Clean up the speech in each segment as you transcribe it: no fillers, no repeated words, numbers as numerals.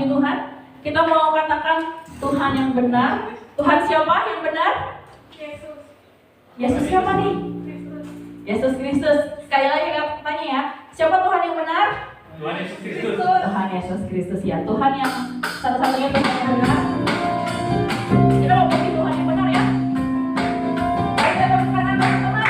puji Tuhan. Kita mau katakan Tuhan yang benar. Tuhan siapa yang benar? Yesus. Yesus siapa nih? Kristus. Yesus Kristus. Sekali lagi tanya ya, siapa Tuhan yang benar? Tuhan Yesus Kristus. Tuhan Yesus Kristus ya. Tuhan yang satu-satunya Tuhan yang benar. Kita mau puji Tuhan yang benar ya. Mari kita tepuk tangan teman-teman.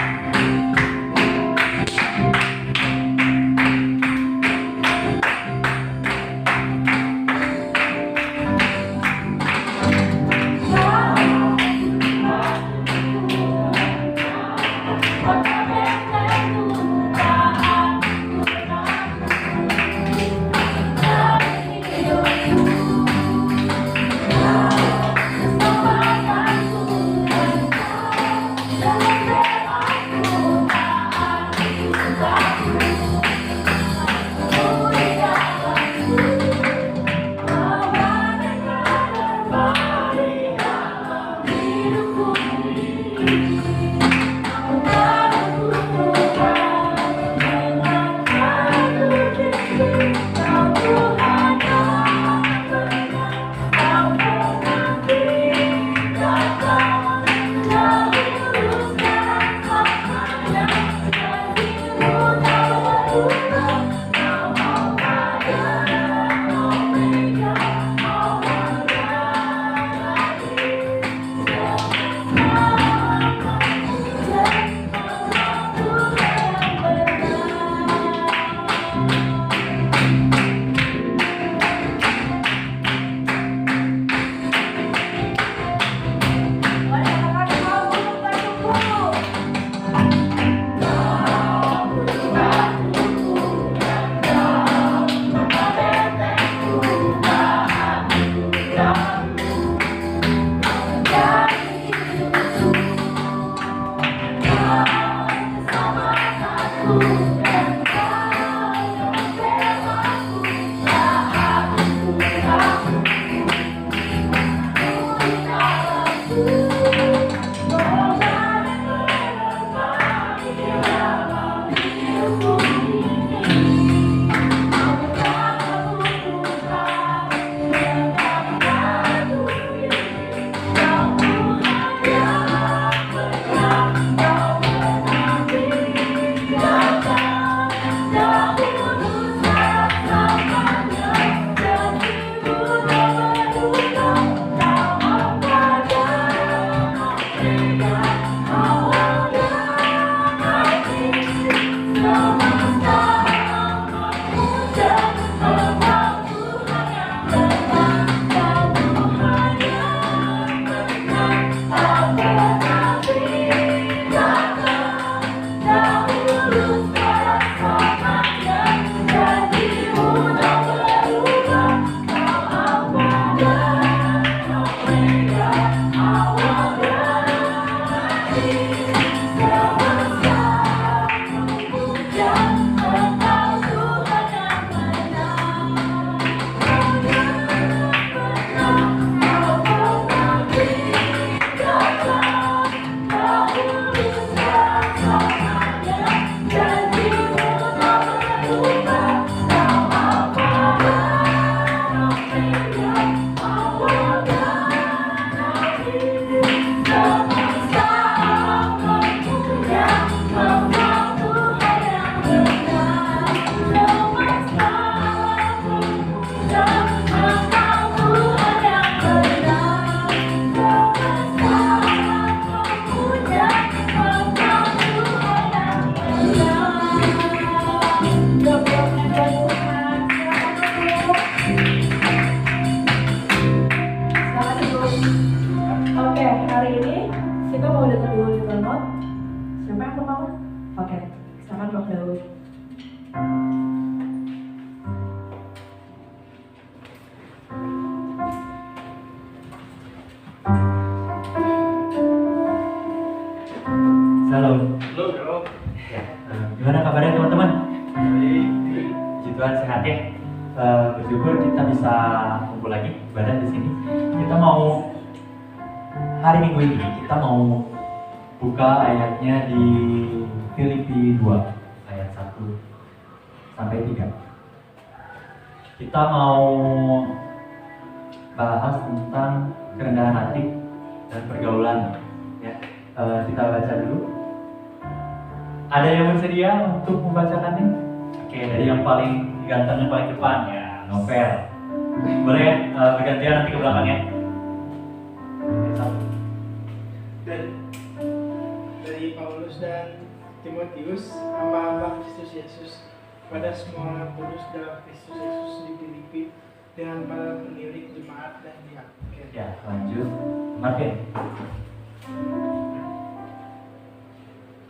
Shalom. Halo. Ya, gimana kabarnya teman-teman? Puji Tuhan sehat ya. Bersyukur kita bisa kumpul lagi ibadah di sini. Kita mau hari Minggu ini kita mau buka ayatnya di Filipi 2 ayat 1 sampai 3. Kita mau bahas tentang kerendahan hati dan pergaulan. Ya, kita baca dulu. Ada yang bersedia untuk membacakannya? Oke, dari yang paling ganteng yang paling depan ya, Novel. Boleh bergantian nanti ke belakangnya. Dari Paulus dan Timotius, hamba-hamba Kristus Yesus, pada semua orang kudus dalam Kristus Yesus di Filipi, dengan para pendiri jemaat dan diaken. Ya, lanjut. Martin.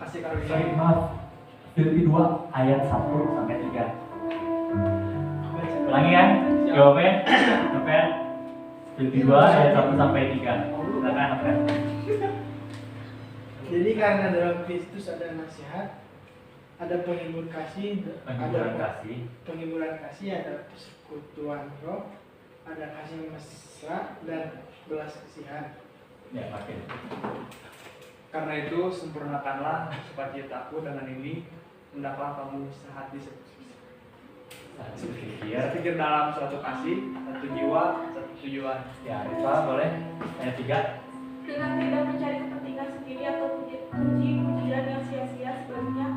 Kasih karunia. Sorry, maaf. Filipi 2 ayat 1 sampai 3. Ulangi ya, jawabnya. Novel. Filipi 2 ayat 1 sampai 3. Silakan Novel. Jadi karena dalam Kristus ada nasihat, ada penghibur kasih, penghiburan kasih, ada persekutuan roh, ada kasih mesra dan belas kasihan. Ya, Martin. Karena itu sempurnakanlah sukacitaku dengan ini, hendaklah kamu sehati sepikir dalam suatu kasih, satu jiwa, satu tujuan. Ya, Risa boleh. Ayat 3. Dengan tidak mencari kepentingan sendiri atau puji-pujian yang sia-sia, sebaliknya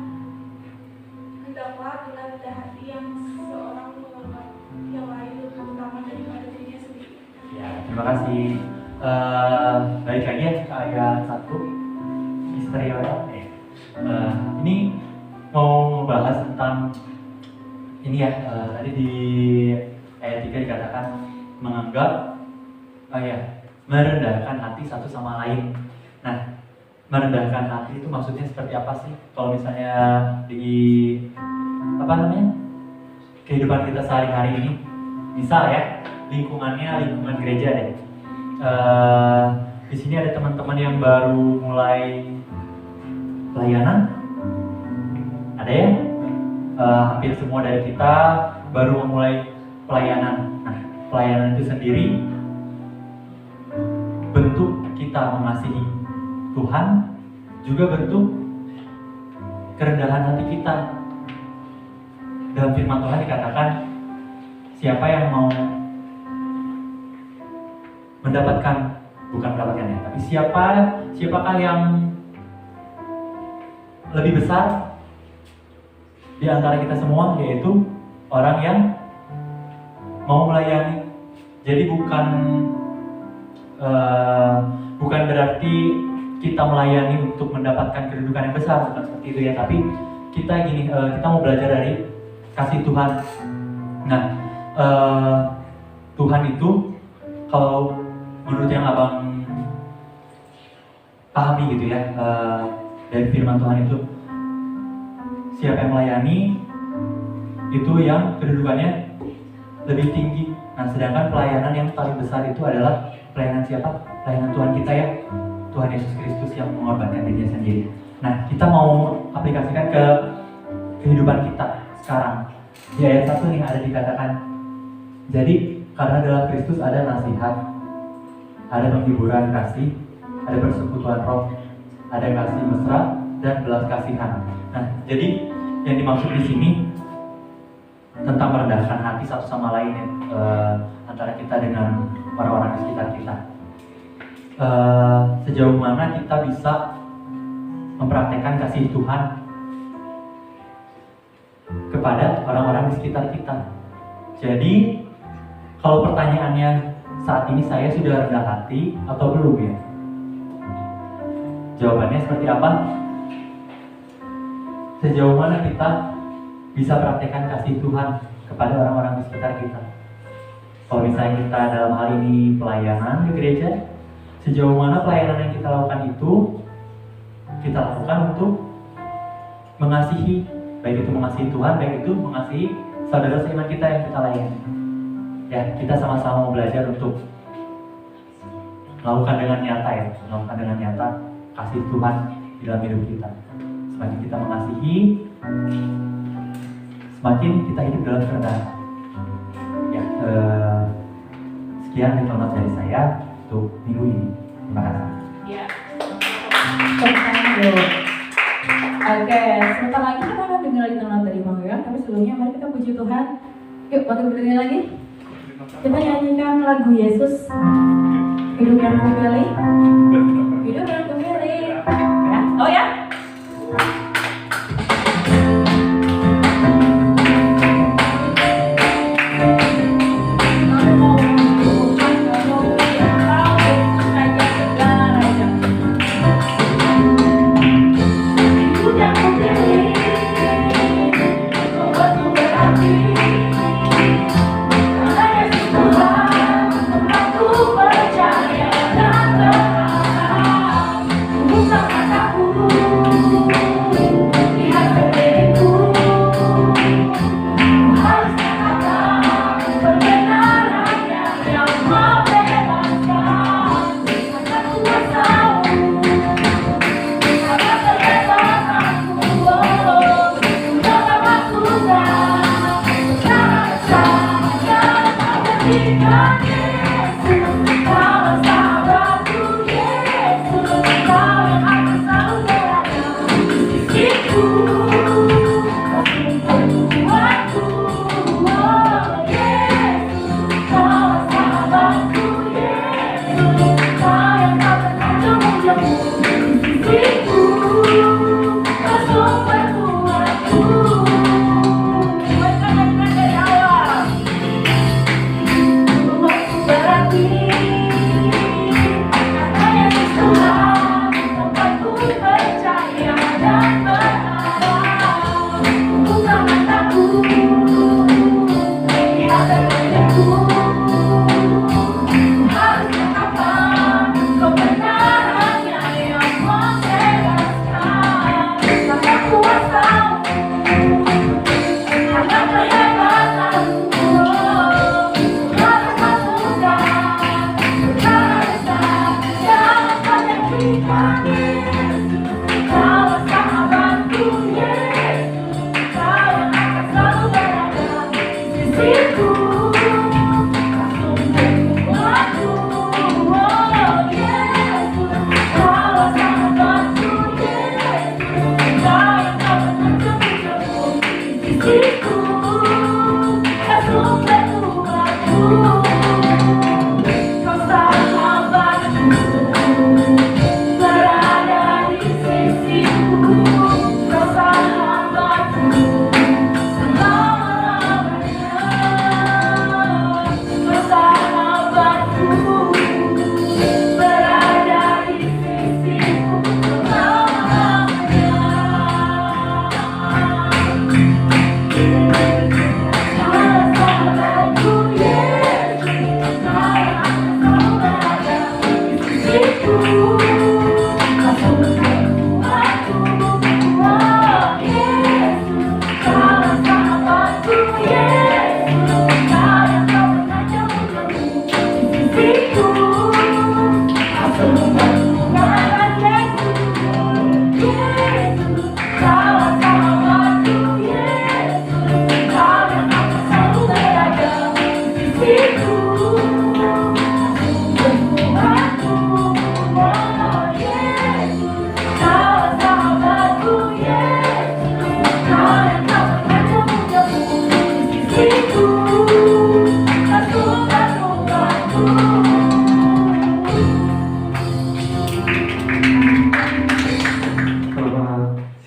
hendaklah dengan rendah hati yang seorang menganggap yang lain lebih utama daripada dirinya sendiri. Ya, terima kasih. Balik lagi ya ke ayat 1. Misteri ini mau membahas tentang ini ya, tadi di ayat 3 dikatakan menganggap merendahkan hati satu sama lain. Nah, merendahkan hati itu maksudnya seperti apa sih? Kalau misalnya di kehidupan kita sehari-hari ini, misal ya lingkungan gereja deh. Di sini ada teman-teman yang baru mulai pelayanan, ada ya? Hampir semua dari kita baru memulai pelayanan. Nah, pelayanan itu sendiri bentuk kita mengasihi Tuhan, juga bentuk kerendahan hati kita. Dalam firman Tuhan dikatakan, siapa yang mau bukan mendapatkan ya, tapi siapakah yang lebih besar di antara kita semua, yaitu orang yang mau melayani. Jadi bukan berarti kita melayani untuk mendapatkan kedudukan yang besar, bukan seperti itu ya, tapi kita kita mau belajar dari kasih Tuhan. Nah, Tuhan itu kalau menurut yang abang pahami gitu ya, dari firman Tuhan itu, siapa yang melayani itu yang kedudukannya lebih tinggi. Nah, sedangkan pelayanan yang paling besar itu adalah pelayanan siapa? Pelayanan Tuhan kita ya, Tuhan Yesus Kristus yang mengorbankan dirinya sendiri. Nah, kita mau aplikasikan ke kehidupan kita sekarang. Di ayat 1 nih ada dikatakan, jadi karena dalam Kristus ada nasihat, ada penghiburan kasih, ada persekutuan roh, ada kasih mesra dan belas kasihan. Nah, jadi yang dimaksud di sini tentang merendahkan hati satu sama lain ya, antara kita dengan orang-orang di sekitar kita. Sejauh mana kita bisa mempraktekkan kasih Tuhan kepada orang-orang di sekitar kita. Jadi kalau pertanyaannya saat ini saya sudah rendah hati atau belum ya? Jawabannya seperti apa? Sejauh mana kita bisa praktekkan kasih Tuhan kepada orang-orang di sekitar kita? Kalau misalnya kita dalam hal ini pelayanan di gereja, sejauh mana pelayanan yang kita lakukan itu kita lakukan untuk mengasihi, baik itu mengasihi Tuhan, baik itu mengasihi saudara seiman kita yang kita layani. Ya, kita sama-sama mau belajar untuk melakukan dengan nyata ya, melakukan dengan nyata kasih Tuhan di dalam hidup kita. Semakin kita mengasihi, semakin kita hidup dalam kerendahan. Ya, sekian informasi dari saya untuk minggu ini. Terima kasih. Ya. Oke, sebentar lagi kita akan dengar lagi nama dari Bang Yohan, tapi sebelumnya mari kita puji Tuhan. Yuk, bagi berdiri lagi. Kita nyanyikan lagu Yesus. Hidup yang ku pilih. Hidup yang ku pilih. Ya, oh ya.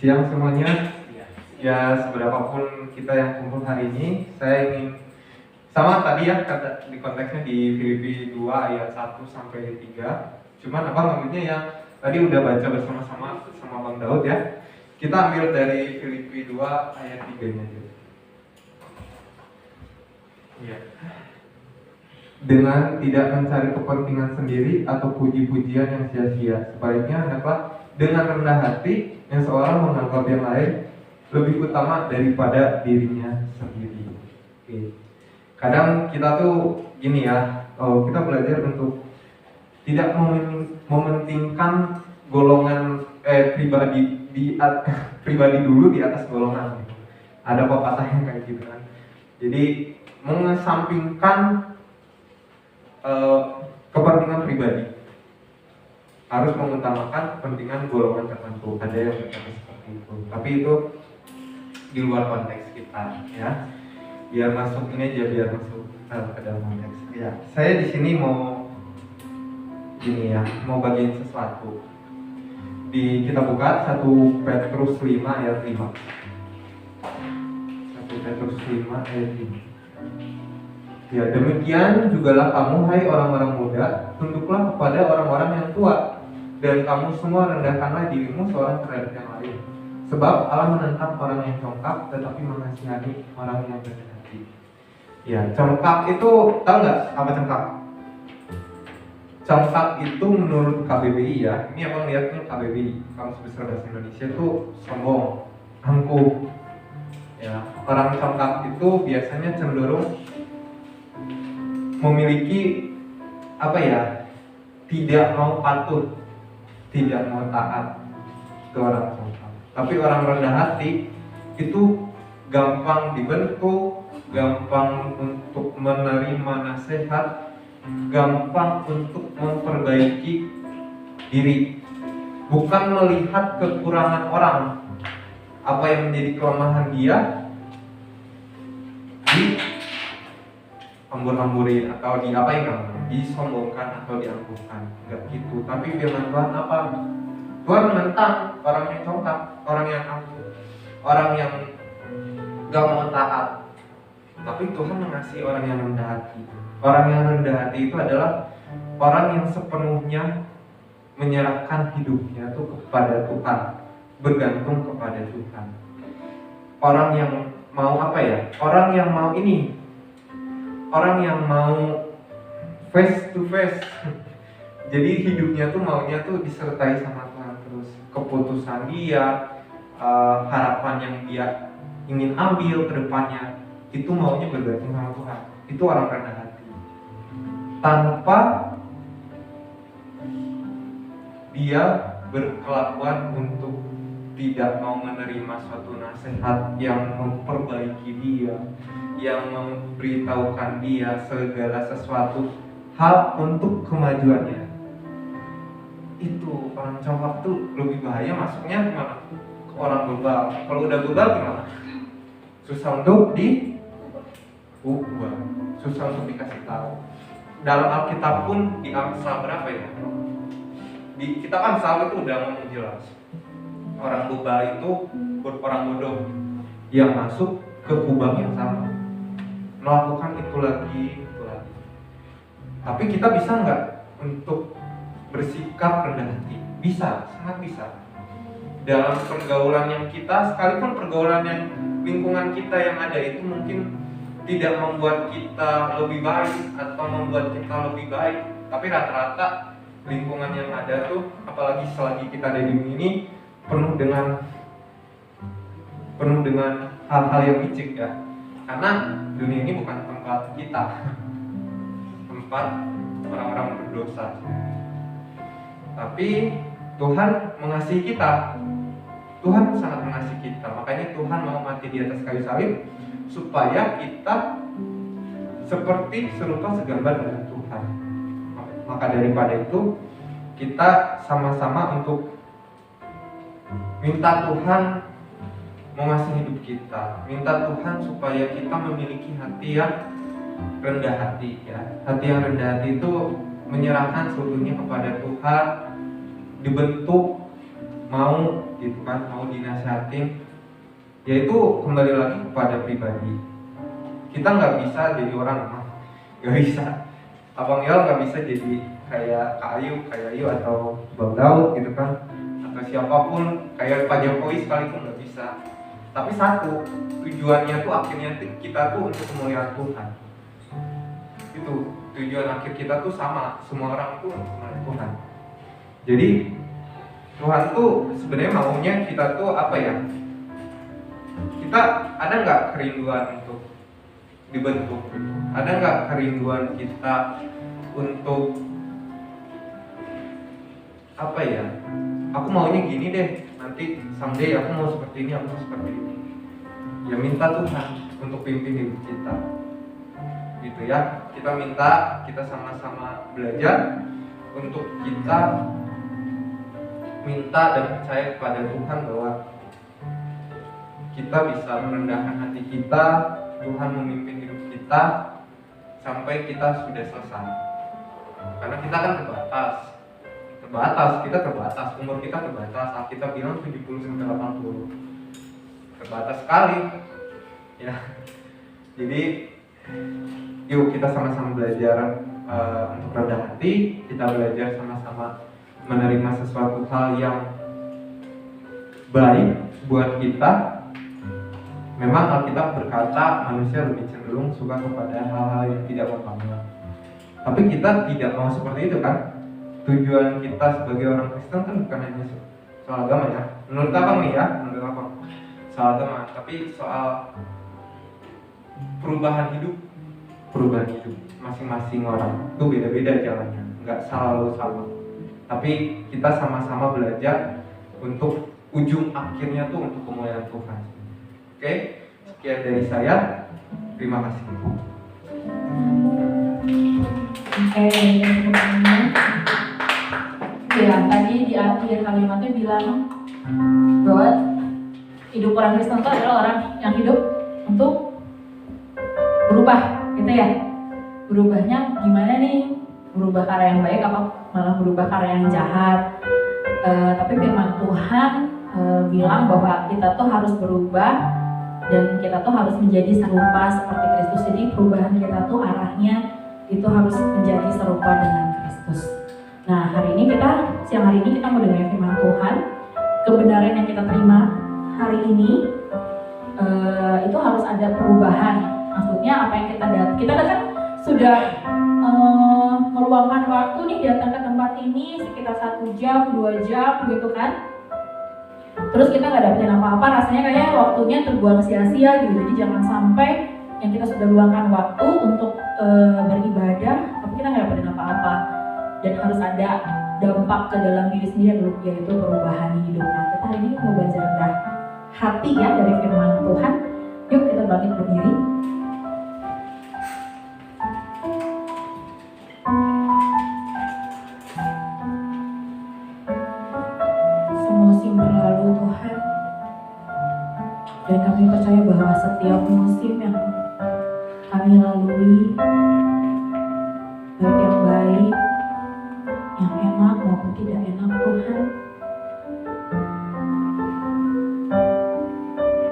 Siang semuanya. Ya, seberapapun kita yang kumpul hari ini, saya ingin sama tadi ya kata di konteksnya di Filipi 2 ayat 1 sampai 3. Cuman apa ngambilnya yang tadi udah baca bersama-sama sama Bang Daud ya. Kita ambil dari Filipi 2 ayat 3-nya aja. Iya. Dengan tidak mencari kepentingan sendiri atau puji-pujian yang sia-sia, sebaliknya hendaklah dengan rendah hati yang seorang menganggap yang lain lebih utama daripada dirinya sendiri. Oke. Kadang kita tuh gini ya, kita belajar untuk tidak mementingkan golongan pribadi pribadi dulu di atas golongan. Gitu. Ada pepatah yang kayak gitu kan. Jadi mengesampingkan kepentingan pribadi, harus mengutamakan kepentingan golongan tertentu. Ada yang berkata seperti itu, tapi itu di luar konteks kita ya. biar masuk ini aja, biar masuk ke dalam konteks. Ya, saya di sini mau gini ya, mau bagiin sesuatu. Kita buka 1 Petrus 5 ayat 5. 1 Petrus 5 ayat 5. Ya, demikian jugalah kamu, hai orang-orang muda, tunduklah kepada orang-orang yang tua, dan kamu semua rendahkanlah dirimu seorang terhadap yang lain. Sebab Allah menentang orang yang congkak, tetapi mengasihani orang yang rendah hati. Ya, congkak itu, tahu nggak apa congkak? Congkak itu menurut KBBI ya, ini abang lihatnya KBBI, Kamus Besar Bahasa Indonesia itu sombong, angkuh. Ya, orang congkak itu biasanya cenderung memiliki apa ya, tidak mau patuh, tidak mau taat. Itu orang congkak. Tapi orang rendah hati itu gampang dibentuk, gampang untuk menerima nasihat, gampang untuk memperbaiki diri, bukan melihat kekurangan orang, apa yang menjadi kelemahan dia di hambur-hamburin atau disombongkan atau diangguhkan. Enggak gitu. Tapi firman Tuhan apa? Tuhan menentang orang yang congkak, orang yang angkuh, orang yang gak mau taat. Tapi Tuhan mengasihi orang yang rendah hati. Orang yang rendah hati itu adalah orang yang sepenuhnya menyerahkan hidupnya itu kepada Tuhan, bergantung kepada Tuhan. Orang yang mau apa ya? Orang yang mau ini, orang yang mau face to face. Jadi hidupnya tuh maunya tuh disertai sama Tuhan terus. Keputusan dia, harapan yang dia ingin ambil ke depannya, itu maunya bergantung sama Tuhan. Itu orang rendah hati. Tanpa dia berkelakuan untuk tidak mau menerima suatu nasihat yang memperbaiki dia, yang memberitahukan dia segala sesuatu hal untuk kemajuannya. Itu orang congkak tuh lebih bahaya, masuknya gimana? Ke orang bebal. Kalau udah bebal gimana? Susah untuk diubah, susah untuk dikasih tahu. Dalam Alkitab pun di Amsal berapa ya? Di kitab Amsal itu udah ngomong jelas. Orang bebal itu orang bodoh yang masuk ke kubang yang sama, melakukan itu lagi. Tapi kita bisa nggak untuk bersikap rendah hati? Bisa, sangat bisa. Dalam pergaulan yang kita, sekalipun pergaulan yang lingkungan kita yang ada itu mungkin tidak membuat kita lebih baik atau membuat kita lebih baik, tapi rata-rata lingkungan yang ada tuh, apalagi selagi kita ada di dunia ini, penuh dengan hal-hal yang licik ya. Karena dunia ini bukan tempat kita, tempat orang-orang berdosa. Tapi Tuhan mengasihi kita. Tuhan sangat mengasihi kita. Makanya Tuhan mau mati di atas kayu salib supaya kita seperti serupa segambar dengan Tuhan. Maka daripada itu kita sama-sama untuk minta Tuhan mengasihi hidup kita, minta Tuhan supaya kita memiliki hati yang rendah hati ya. Hati yang rendah hati itu menyerahkan seluruhnya kepada Tuhan, dibentuk, mau gitu kan, mau dinasihatin. Yaitu kembali lagi kepada pribadi. Kita nggak bisa jadi orang, nggak bisa. Abang Yol nggak bisa jadi kayak Kak Ayu atau Bang Daud gitu kan, atau siapapun, kayak Pak Jokowi sekalipun nggak bisa. Tapi satu, tujuannya tuh akhirnya kita tuh untuk kemuliaan Tuhan. Itu tujuan akhir kita tuh sama, semua orang tuh untuk kemuliaan Tuhan. Jadi Tuhan tuh sebenarnya maunya kita tuh apa ya? Kita ada nggak kerinduan untuk dibentuk? Ada nggak kerinduan kita untuk apa ya? Aku maunya gini deh, nanti someday aku mau seperti ini, aku mau seperti ini. Ya minta Tuhan untuk pimpin hidup kita. Gitu ya. Kita minta, kita sama-sama belajar untuk kita minta dan percaya kepada Tuhan bahwa kita bisa merendahkan hati kita, Tuhan memimpin hidup kita sampai kita sudah selesai. Karena kita kan terbatas, umur kita terbatas. Alkitab bilang 70 sampai 80. Terbatas sekali. Ya. Jadi yuk kita sama-sama belajar untuk rendah hati, kita belajar sama-sama menerima sesuatu hal yang baik buat kita. Memang Alkitab berkata manusia lebih cenderung suka kepada hal-hal yang tidak membangun. Tapi kita tidak mau seperti itu kan? Tujuan kita sebagai orang Kristen kan bukan hanya soal agama ya. Menurut abang nih ya, menurut abang soal agama, tapi soal perubahan hidup masing-masing orang itu beda-beda jalannya, nggak selalu sama. Tapi kita sama-sama belajar untuk ujung akhirnya tuh untuk kemuliaan Tuhan. Oke, sekian dari saya. Terima kasih. Oke, ya tadi di akhir kalimatnya bilang bahwa hidup orang Kristen itu adalah orang yang hidup untuk berubah, gitu ya. Berubahnya gimana nih? Berubah ke arah yang baik apa malah berubah ke arah yang jahat? Tapi firman Tuhan bilang bahwa kita tuh harus berubah dan kita tuh harus menjadi serupa seperti Kristus. Jadi perubahan kita tuh arahnya itu harus menjadi serupa dengan Kristus. Nah, siang hari ini kita mau dengar firman Tuhan. Kebenaran yang kita terima hari ini itu harus ada perubahan. Maksudnya apa yang kita kan sudah meluangkan waktu nih datang ke tempat ini sekitar 1 jam, 2 jam gitu kan. Terus kita nggak dapetin apa-apa, rasanya kayak waktunya terbuang sia-sia gitu. Jadi jangan sampai yang kita sudah luangkan waktu untuk beribadah, tapi kita nggak dapetin apa-apa. Dan harus ada dampak ke dalam diri sendiri, yaitu perubahan hidup. Nah, kita hari ini mau belajar rendah hati ya dari firman Tuhan. Yuk kita bangkit berdiri. Semusim berlalu Tuhan, dan kami percaya bahwa setiap musim yang kami lalui, baik yang baik, yang enak maupun tidak enak Tuhan,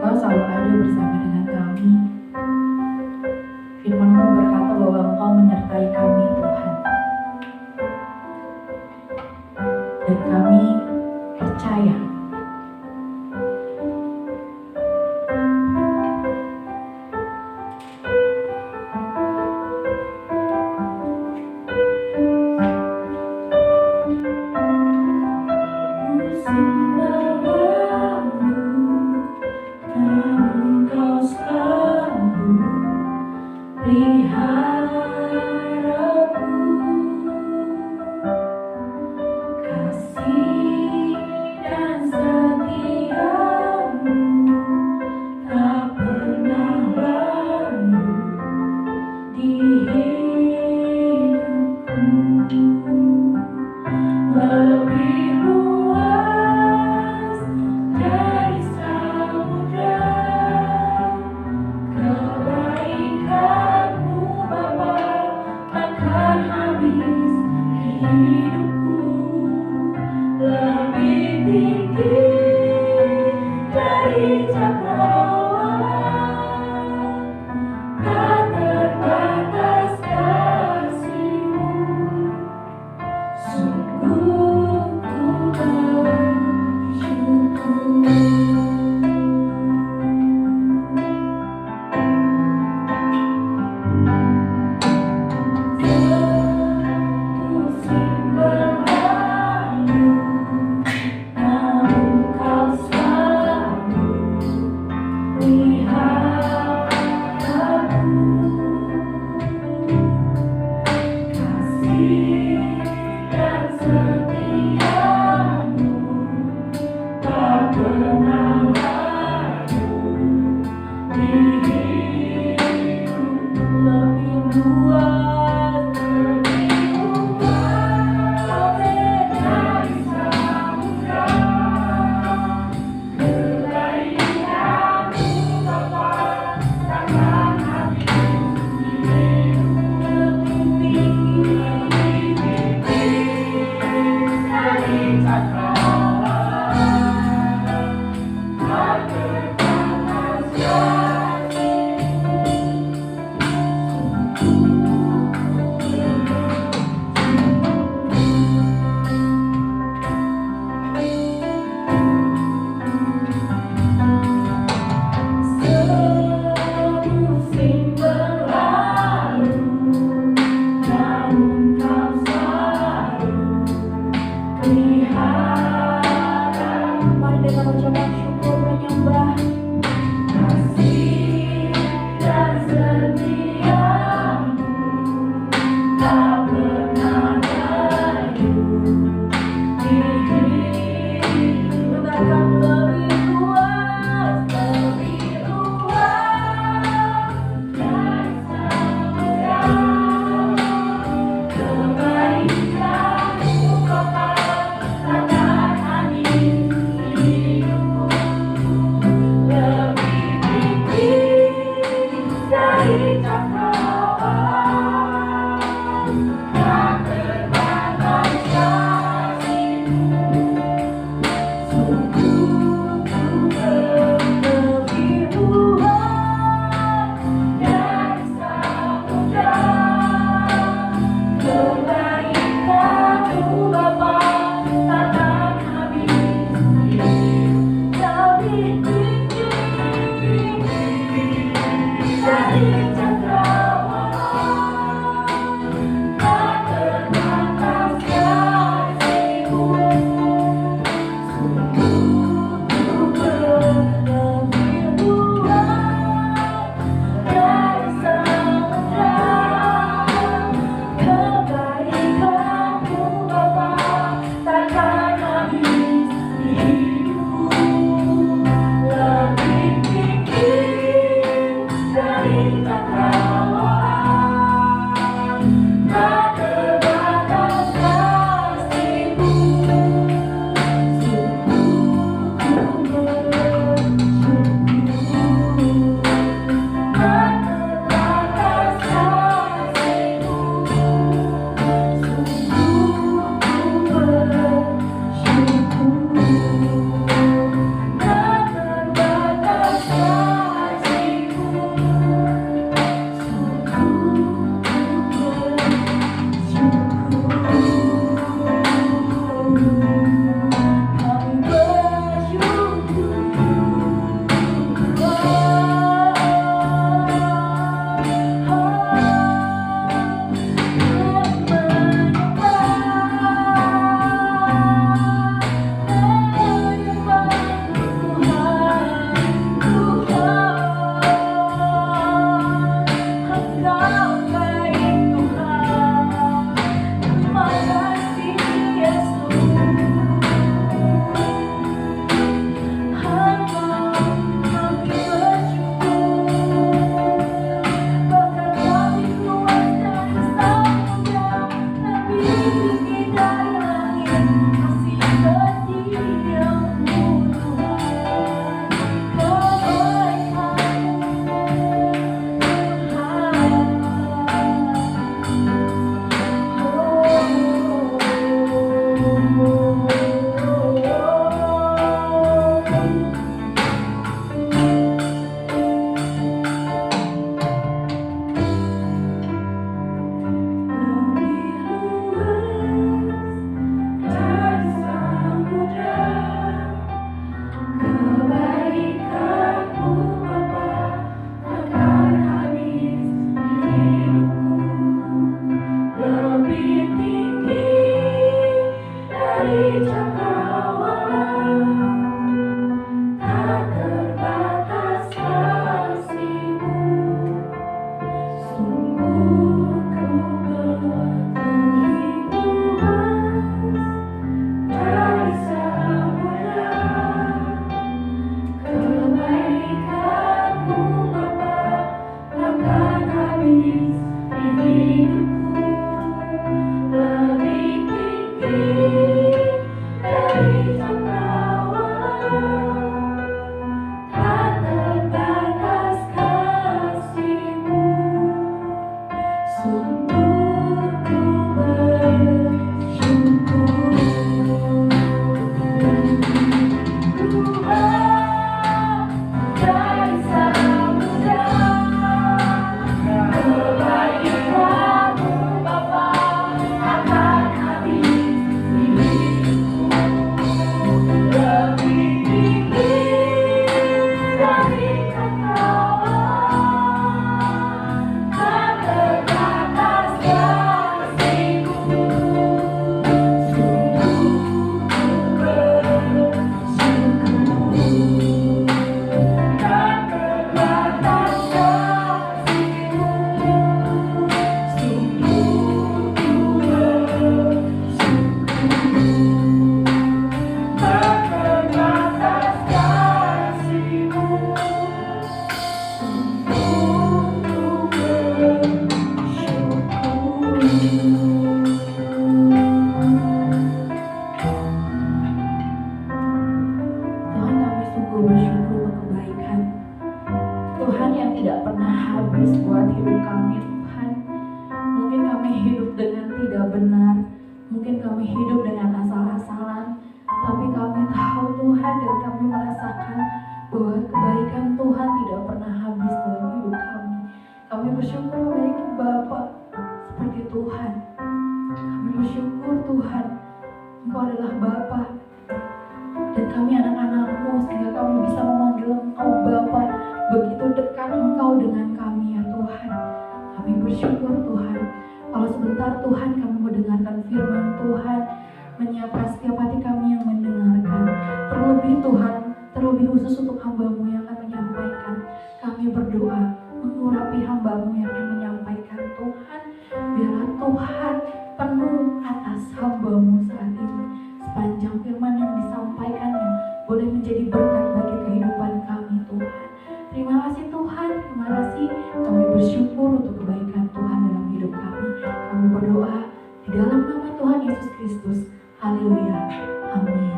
Engkau selalu ada bersama dengan kami. Firman-Mu berkata bahwa Engkau menyertai kami Tuhan, dan kami percaya musim berlalu, namun Kau Mari dengan ucapan syukur menyembah. Kasih dan setiamu tak pernah layu. Dirimu takkan lebih luas dari samudra. Kebaikanmu kotak angin hidupku. bersyukur untuk kebaikan Tuhan yang tidak pernah habis buat hidup kami Tuhan. Mungkin kami hidup dengan tidak benar, mungkin kami hidup dengan asal-asalan, tapi kami tahu Tuhan dan kami merasakan bahwa kebaikan Tuhan tidak pernah habis dalam hidup kami. Kami bersyukur memiliki Bapa seperti Tuhan. Kami bersyukur Tuhan, Engkau adalah Bapa dan kami anak-anak-Mu, sehingga kami bisa memanggil Engkau Bapa. Begitu dekat Engkau dengan kami ya Tuhan. Kami bersyukur Tuhan. Kalau sebentar Tuhan kami mendengarkan firman Tuhan, menyapa setiap hati kami yang mendengarkan. Terlebih Tuhan, terlebih khusus untuk hamba-Mu yang akan menyampaikan. Kami berdoa mengurapi hamba-Mu yang akan menyampaikan Tuhan. Biarlah Tuhan penuh atas hamba-Mu saat ini. Sepanjang firman yang disampaikannya boleh menjadi berkat bagi kehidupan kami Tuhan. Terima kasih Tuhan, terima kasih. Kami bersyukur untuk kebaikan Tuhan dalam hidup kami. Kami berdoa di dalam nama Tuhan Yesus Kristus. Haleluya. Amin.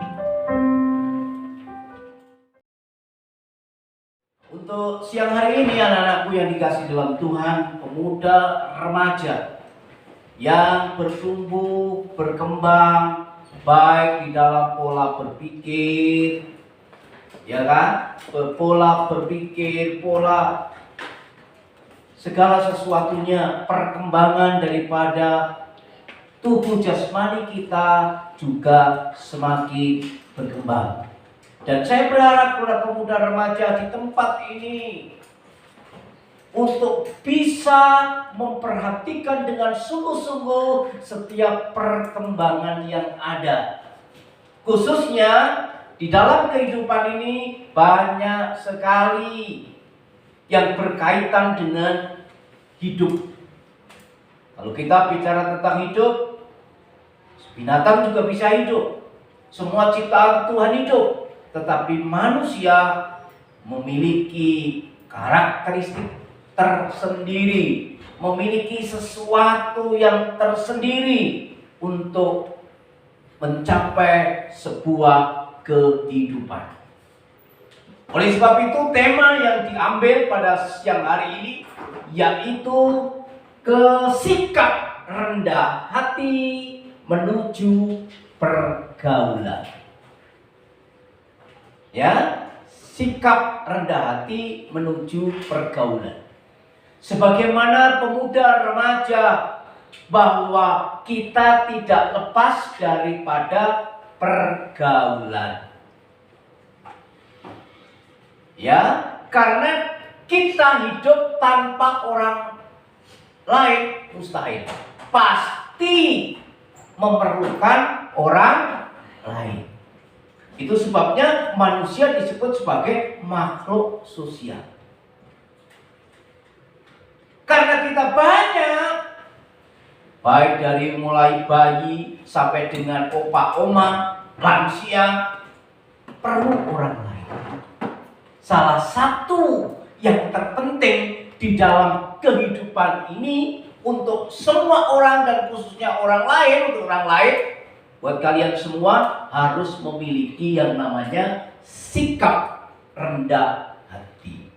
Untuk siang hari ini anak-anakku yang dikasih dalam Tuhan, pemuda remaja yang bertumbuh, berkembang, baik di dalam pola berpikir, ya kan? Pola berpikir, pola segala sesuatunya, perkembangan daripada tubuh jasmani kita juga semakin berkembang. Dan saya berharap kepada pemuda remaja di tempat ini untuk bisa memperhatikan dengan sungguh-sungguh setiap perkembangan yang ada. Khususnya di dalam kehidupan ini banyak sekali yang berkaitan dengan hidup. Kalau kita bicara tentang hidup, binatang juga bisa hidup. Semua ciptaan Tuhan hidup. Tetapi manusia memiliki karakteristik tersendiri, memiliki sesuatu yang tersendiri untuk mencapai sebuah kehidupan. Oleh sebab itu tema yang diambil pada siang hari ini yaitu sikap rendah hati menuju pergaulan. Ya, sikap rendah hati menuju pergaulan. Sebagaimana pemuda remaja bahwa kita tidak lepas daripada pergaulan. Ya, karena kita hidup tanpa orang lain mustahil. Pasti memerlukan orang lain. Itu sebabnya manusia disebut sebagai makhluk sosial. Karena kita banyak, baik dari mulai bayi sampai dengan opa oma, lansia, perlu orang lain. Salah satu yang terpenting di dalam kehidupan ini untuk semua orang dan khususnya orang lain, untuk orang lain, buat kalian semua harus memiliki yang namanya sikap rendah hati.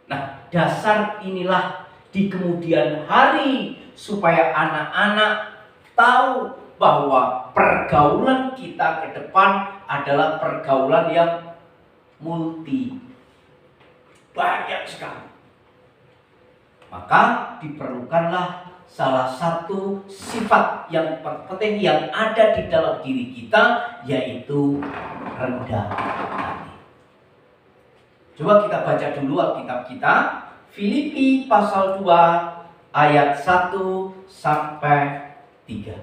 Nah, dasar inilah di kemudian hari supaya anak-anak tahu bahwa pergaulan kita ke depan adalah pergaulan yang multi. Banyak sekali. Maka diperlukanlah salah satu sifat yang penting yang ada di dalam diri kita, yaitu rendah hati. Coba kita baca dulu Alkitab kita, Filipi pasal 2 ayat 1 sampai 3.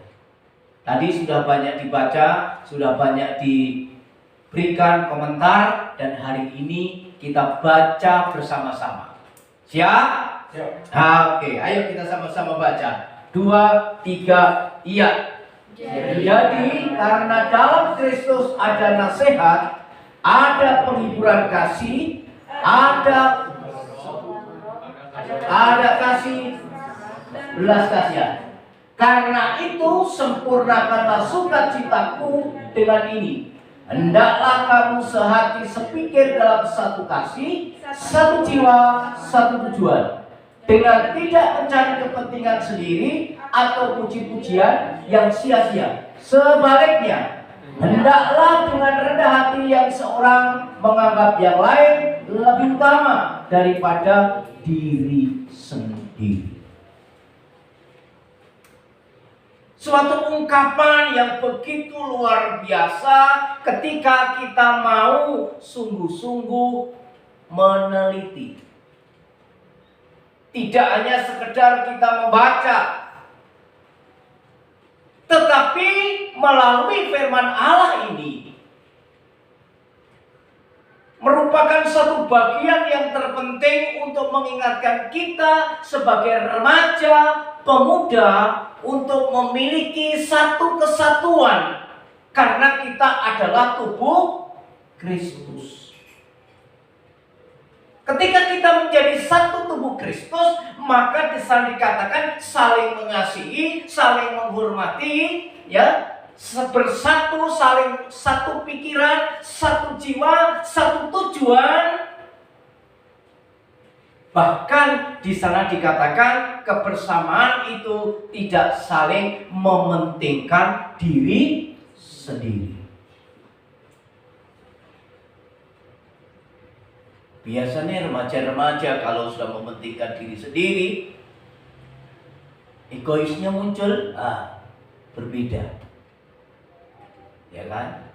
Tadi sudah banyak dibaca, sudah banyak diberikan komentar, dan hari ini kita baca bersama-sama. Siap? Oke, ayo kita sama-sama baca. 2, 3, iya. Jadi karena dalam Kristus ada nasihat, ada penghiburan kasih, ada kasih, belas kasihan. Karena itu sempurnakanlah sukacitaku dengan ini. Hendaklah kamu sehati sepikir dalam satu kasih, satu jiwa, satu tujuan, dengan tidak mencari kepentingan sendiri atau puji-pujian yang sia-sia. Sebaliknya, hendaklah dengan rendah hati yang seorang menganggap yang lain lebih utama daripada diri sendiri. Suatu ungkapan yang begitu luar biasa ketika kita mau sungguh-sungguh meneliti. Tidak hanya sekedar kita membaca, tetapi melalui firman Allah ini merupakan satu bagian yang terpenting untuk mengingatkan kita sebagai remaja, pemuda, untuk memiliki satu kesatuan, karena kita adalah tubuh Kristus. Ketika kita menjadi satu tubuh Kristus, maka bisa dikatakan saling mengasihi, saling menghormati, ya, bersatu, saling satu pikiran, satu jiwa, satu tujuan. Bahkan di sana dikatakan kebersamaan itu tidak saling mementingkan diri sendiri. Biasanya remaja-remaja kalau sudah mementingkan diri sendiri, egoisnya muncul, berbeda. Ya kan?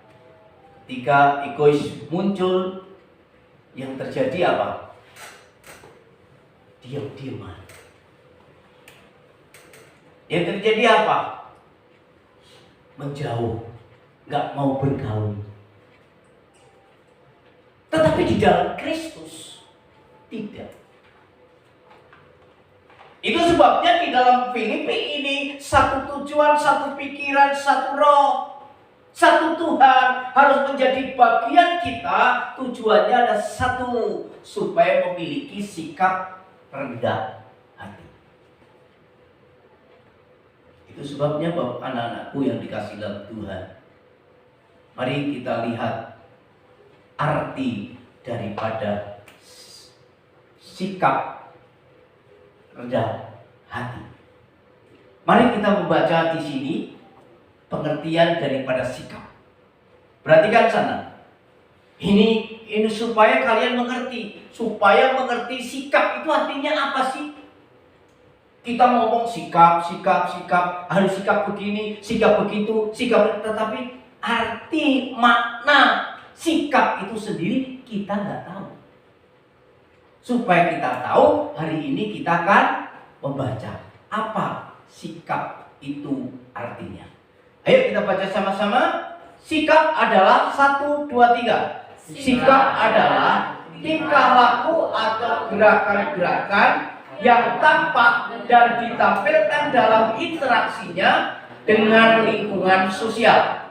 Ketika egois muncul, yang terjadi apa? Diam-diaman. Yang terjadi apa? Menjauh, nggak mau bergaul. Tetapi di dalam Kristus tidak. Itu sebabnya di dalam Filipi ini satu tujuan, satu pikiran, satu roh, satu Tuhan harus menjadi bagian kita. Tujuannya ada satu, supaya memiliki sikap rendah hati. Itu sebabnya Bapak, anak-anakku yang dikasihi dalam Tuhan, mari kita lihat arti daripada sikap rendah hati. Mari kita membaca di sini pengertian daripada sikap. Perhatikan sana. Ini supaya kalian mengerti. Supaya mengerti sikap itu artinya apa sih? Kita ngomong sikap, harus sikap begini, sikap begitu, tetapi arti makna sikap itu sendiri kita nggak tahu. Supaya kita tahu, hari ini kita akan membaca apa sikap itu artinya. Ayo kita baca sama-sama. Sikap adalah 1, 2, 3. Sikap adalah tingkah laku atau gerakan-gerakan yang tampak dan ditampilkan dalam interaksinya dengan lingkungan sosial.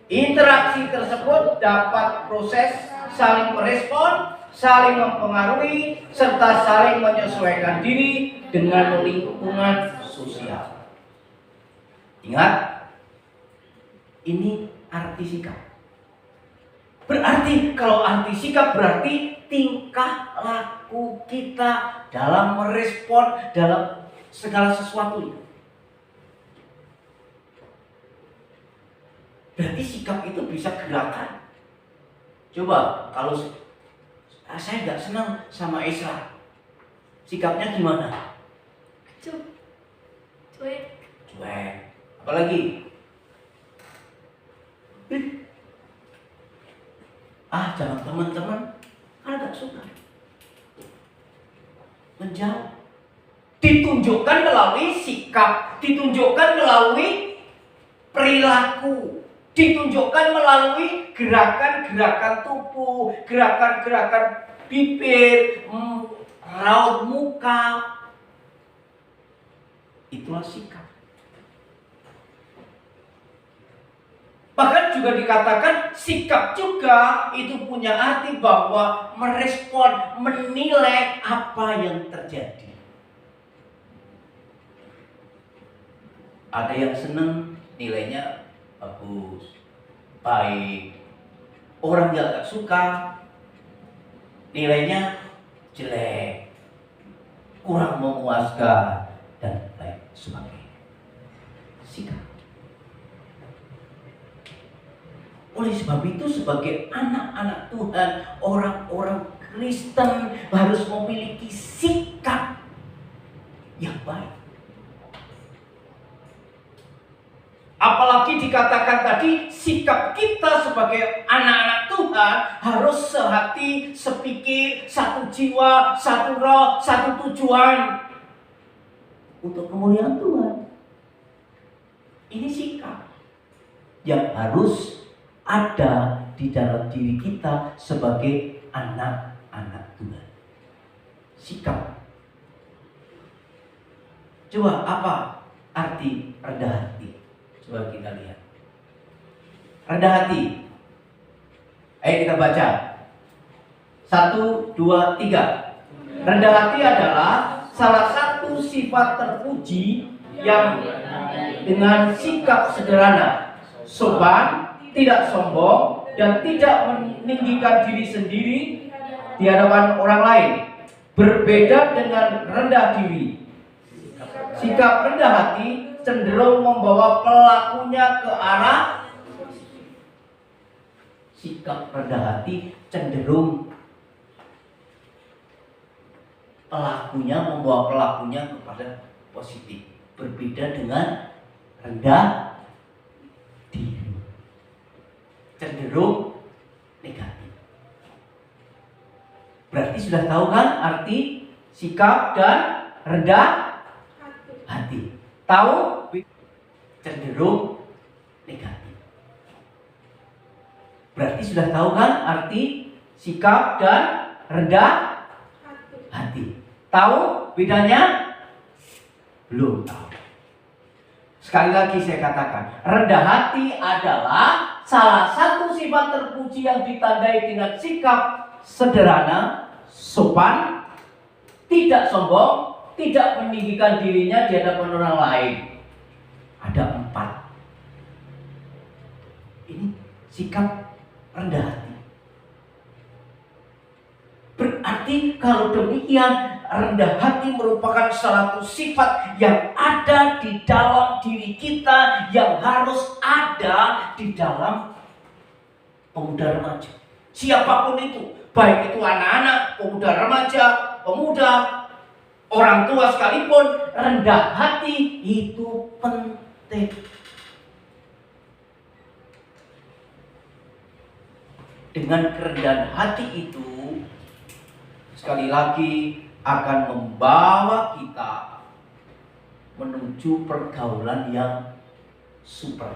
Interaksi tersebut dapat proses saling merespon, saling mempengaruhi, serta saling menyesuaikan diri dengan lingkungan sosial. Ingat, ini arti sikap. Berarti kalau arti sikap berarti tingkah laku kita dalam merespon dalam segala sesuatu. Berarti sikap itu bisa gerakan. Coba kalau saya nggak senang sama Esra, sikapnya gimana? Cuek. Apalagi? Jangan teman-teman, nggak suka. Menjauh. Ditunjukkan melalui sikap, ditunjukkan melalui perilaku, ditunjukkan melalui gerakan-gerakan tubuh, gerakan-gerakan bibir, raut muka. Itulah sikap. Bahkan juga dikatakan sikap juga itu punya arti bahwa merespon, menilai apa yang terjadi. Ada yang senang nilainya bagus, baik, orang yang gak suka, nilainya jelek, kurang memuaskan, dan lain sebagainya. Sikap. Oleh sebab itu, sebagai anak-anak Tuhan, orang-orang Kristen harus memiliki sikap yang baik. Apalagi dikatakan tadi, sikap kita sebagai anak-anak Tuhan harus sehati, sepikir, satu jiwa, satu roh, satu tujuan untuk kemuliaan Tuhan. Ini sikap yang harus ada di dalam diri kita sebagai anak-anak Tuhan. Sikap. Coba apa arti rendah hati? Coba kita lihat. Rendah hati. Ayo kita baca. 1, 2, 3. Rendah hati adalah salah satu sifat terpuji yang dengan sikap sederhana, sopan, tidak sombong, dan tidak meninggikan diri sendiri di hadapan orang lain. Berbeda dengan rendah diri. Sikap rendah hati cenderung membawa pelakunya ke arah sikap rendah hati cenderung membawa pelakunya kepada positif. Berbeda dengan rendah diri, cenderung negatif. Berarti sudah tahu kan arti sikap dan rendah hati? Tahu? Cenderung negatif. Berarti sudah tahu kan arti sikap dan rendah hati? Tahu bedanya? Belum tahu. Sekali lagi saya katakan, rendah hati adalah salah satu sifat terpuji yang ditandai dengan sikap sederhana, sopan, tidak sombong, tidak meninggikan dirinya di hadapan orang lain. Ada 4. Ini sikap rendah hati. Berarti kalau demikian, rendah hati merupakan satu sifat yang ada di dalam diri kita, yang harus ada di dalam pemuda remaja. Siapapun itu, baik itu anak-anak, pemuda remaja, pemuda, orang tua sekalipun, rendah hati itu penting. Dengan kerendahan hati itu, sekali lagi akan membawa kita menuju pergaulan yang super.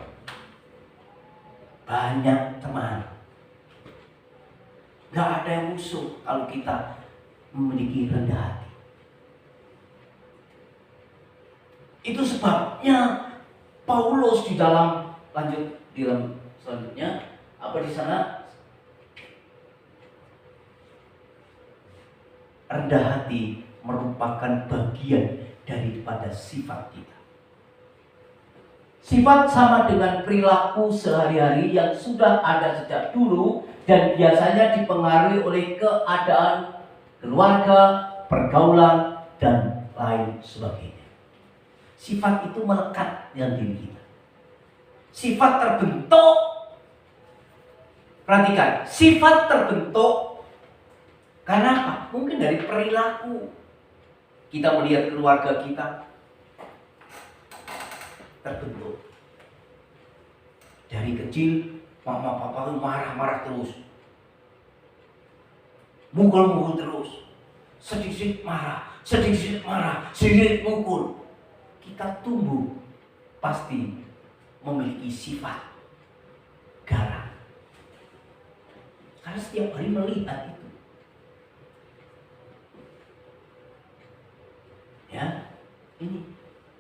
Banyak teman. Gak ada yang musuh kalau kita memiliki rendah hati. Itu sebabnya Paulus di dalam selanjutnya apa di sana? Rendah hati merupakan bagian daripada sifat kita. Sifat sama dengan perilaku sehari-hari yang sudah ada sejak dulu dan biasanya dipengaruhi oleh keadaan keluarga, pergaulan, dan lain sebagainya. Sifat itu melekat dalam diri kita. Sifat terbentuk, perhatikan, sifat terbentuk karena apa? Mungkin dari perilaku. Kita melihat keluarga kita terbentuk. Dari kecil, mama papa marah-marah terus. Mukul-mukul terus. Sedikit marah, sedikit mukul. Kita tumbuh pasti memiliki sifat garang. Karena setiap hari melihat itu. Ya, ini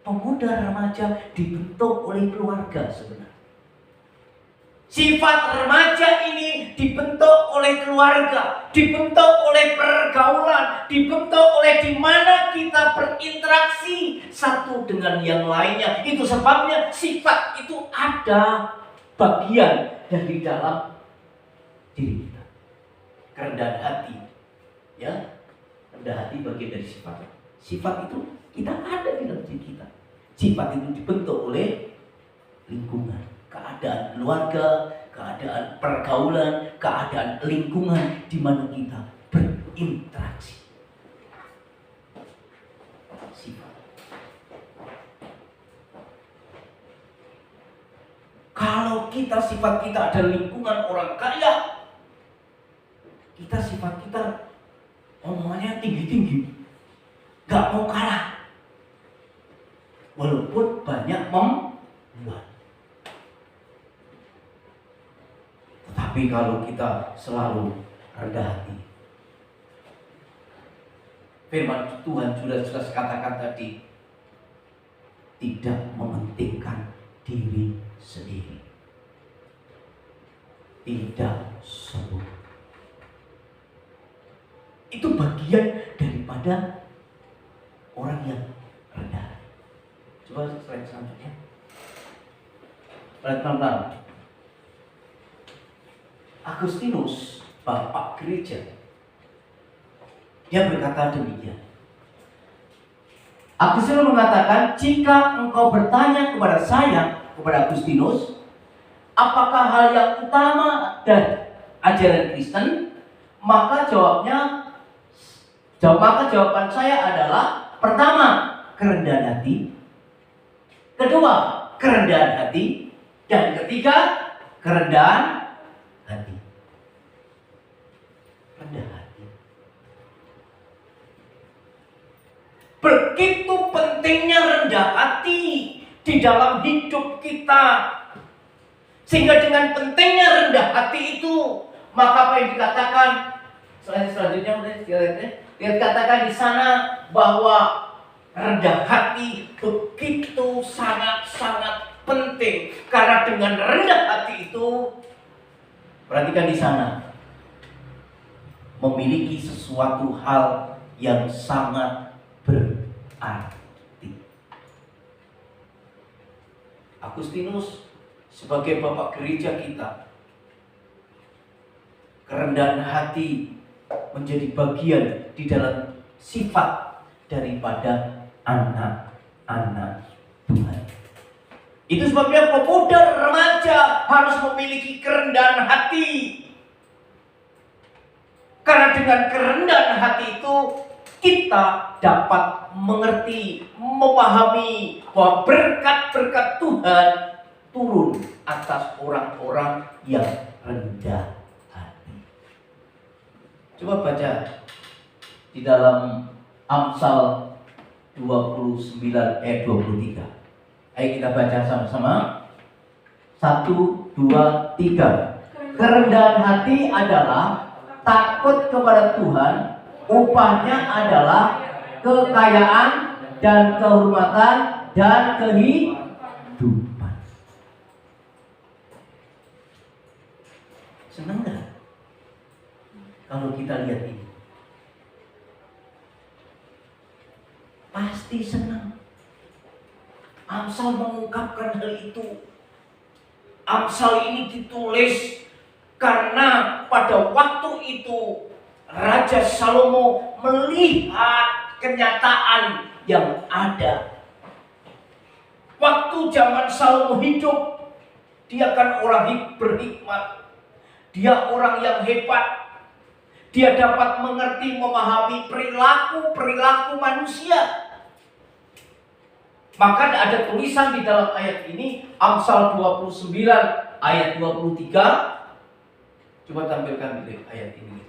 pemuda remaja dibentuk oleh keluarga sebenarnya. Sifat remaja ini dibentuk oleh keluarga, dibentuk oleh pergaulan, dibentuk oleh di mana kita berinteraksi satu dengan yang lainnya. Itu sebabnya sifat itu ada bagian dari dalam diri kita. Kerendahan hati, ya, rendah hati bagian dari sifat. Sifat itu kita ada di dalam diri kita. Sifat itu dibentuk oleh lingkungan, keadaan keluarga, keadaan pergaulan, keadaan lingkungan di mana kita berinteraksi. Sifat. Kalau kita sifat kita ada lingkungan orang kaya, kita sifat kita omongannya tinggi-tinggi, gak mau kalah, walaupun banyak membuat. Tetapi kalau kita selalu rendah hati, firman Tuhan sudah jelas katakan tadi, tidak mementingkan diri sendiri, tidak sombong. Itu bagian daripada orang yang rendah. Coba slide selanjutnya. Slide pelan-pelan. Agustinus, bapak gereja, dia berkata demikian. Agustinus mengatakan, jika engkau bertanya kepada saya, kepada Agustinus, apakah hal yang utama dan ajaran Kristen, maka jawaban saya adalah, pertama, kerendahan hati, kedua, kerendahan hati, dan ketiga, kerendahan hati. Rendah hati. Begitu pentingnya rendah hati di dalam hidup kita, sehingga dengan pentingnya rendah hati itu, maka apa yang dikatakan selanjutnya dikatakan di sana bahwa rendah hati begitu sangat-sangat penting, karena dengan rendah hati itu, perhatikan di sana, memiliki sesuatu hal yang sangat berarti. Agustinus sebagai bapak gereja kita, kerendahan hati menjadi bagian di dalam sifat daripada anak-anak Tuhan. Itu sebabnya pemuda remaja harus memiliki kerendahan hati. Karena dengan kerendahan hati itu kita dapat mengerti, memahami bahwa berkat-berkat Tuhan turun atas orang-orang yang rendah hati. Coba baca di dalam Amsal 29 ayat 23. Ayo kita baca sama-sama. 1, 2, 3. Kerendahan hati adalah takut kepada Tuhan, upahnya adalah kekayaan dan kehormatan dan kehidupan. Senang gak kalau kita lihat ini? Pasti senang. Amsal mengungkapkan hal itu. Amsal ini ditulis karena pada waktu itu Raja Salomo melihat kenyataan yang ada. Waktu zaman Salomo hidup, dia kan orang berhikmat. Dia orang yang hebat. Dia dapat mengerti, memahami perilaku manusia. Maka ada tulisan di dalam ayat ini, Amsal 29 ayat 23. Coba tampilkan ayat ini.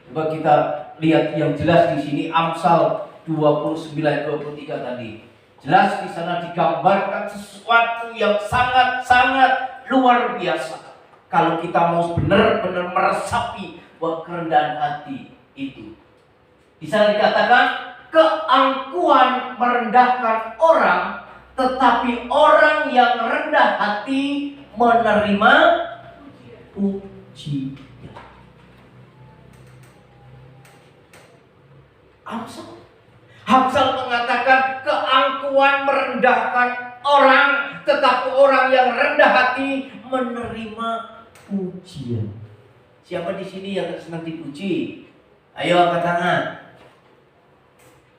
Coba kita lihat yang jelas di sini, Amsal 29:23 tadi. Jelas di sana digambarkan sesuatu yang sangat-sangat luar biasa. Kalau kita mau benar-benar meresapi bahwa kerendahan hati itu. Di sana dikatakan, keangkuhan merendahkan orang, tetapi orang yang rendah hati menerima pujian. Amsal mengatakan keangkuhan merendahkan orang, tetapi orang yang rendah hati menerima pujian. Siapa di sini yang senang dipuji? Ayo angkat tangan.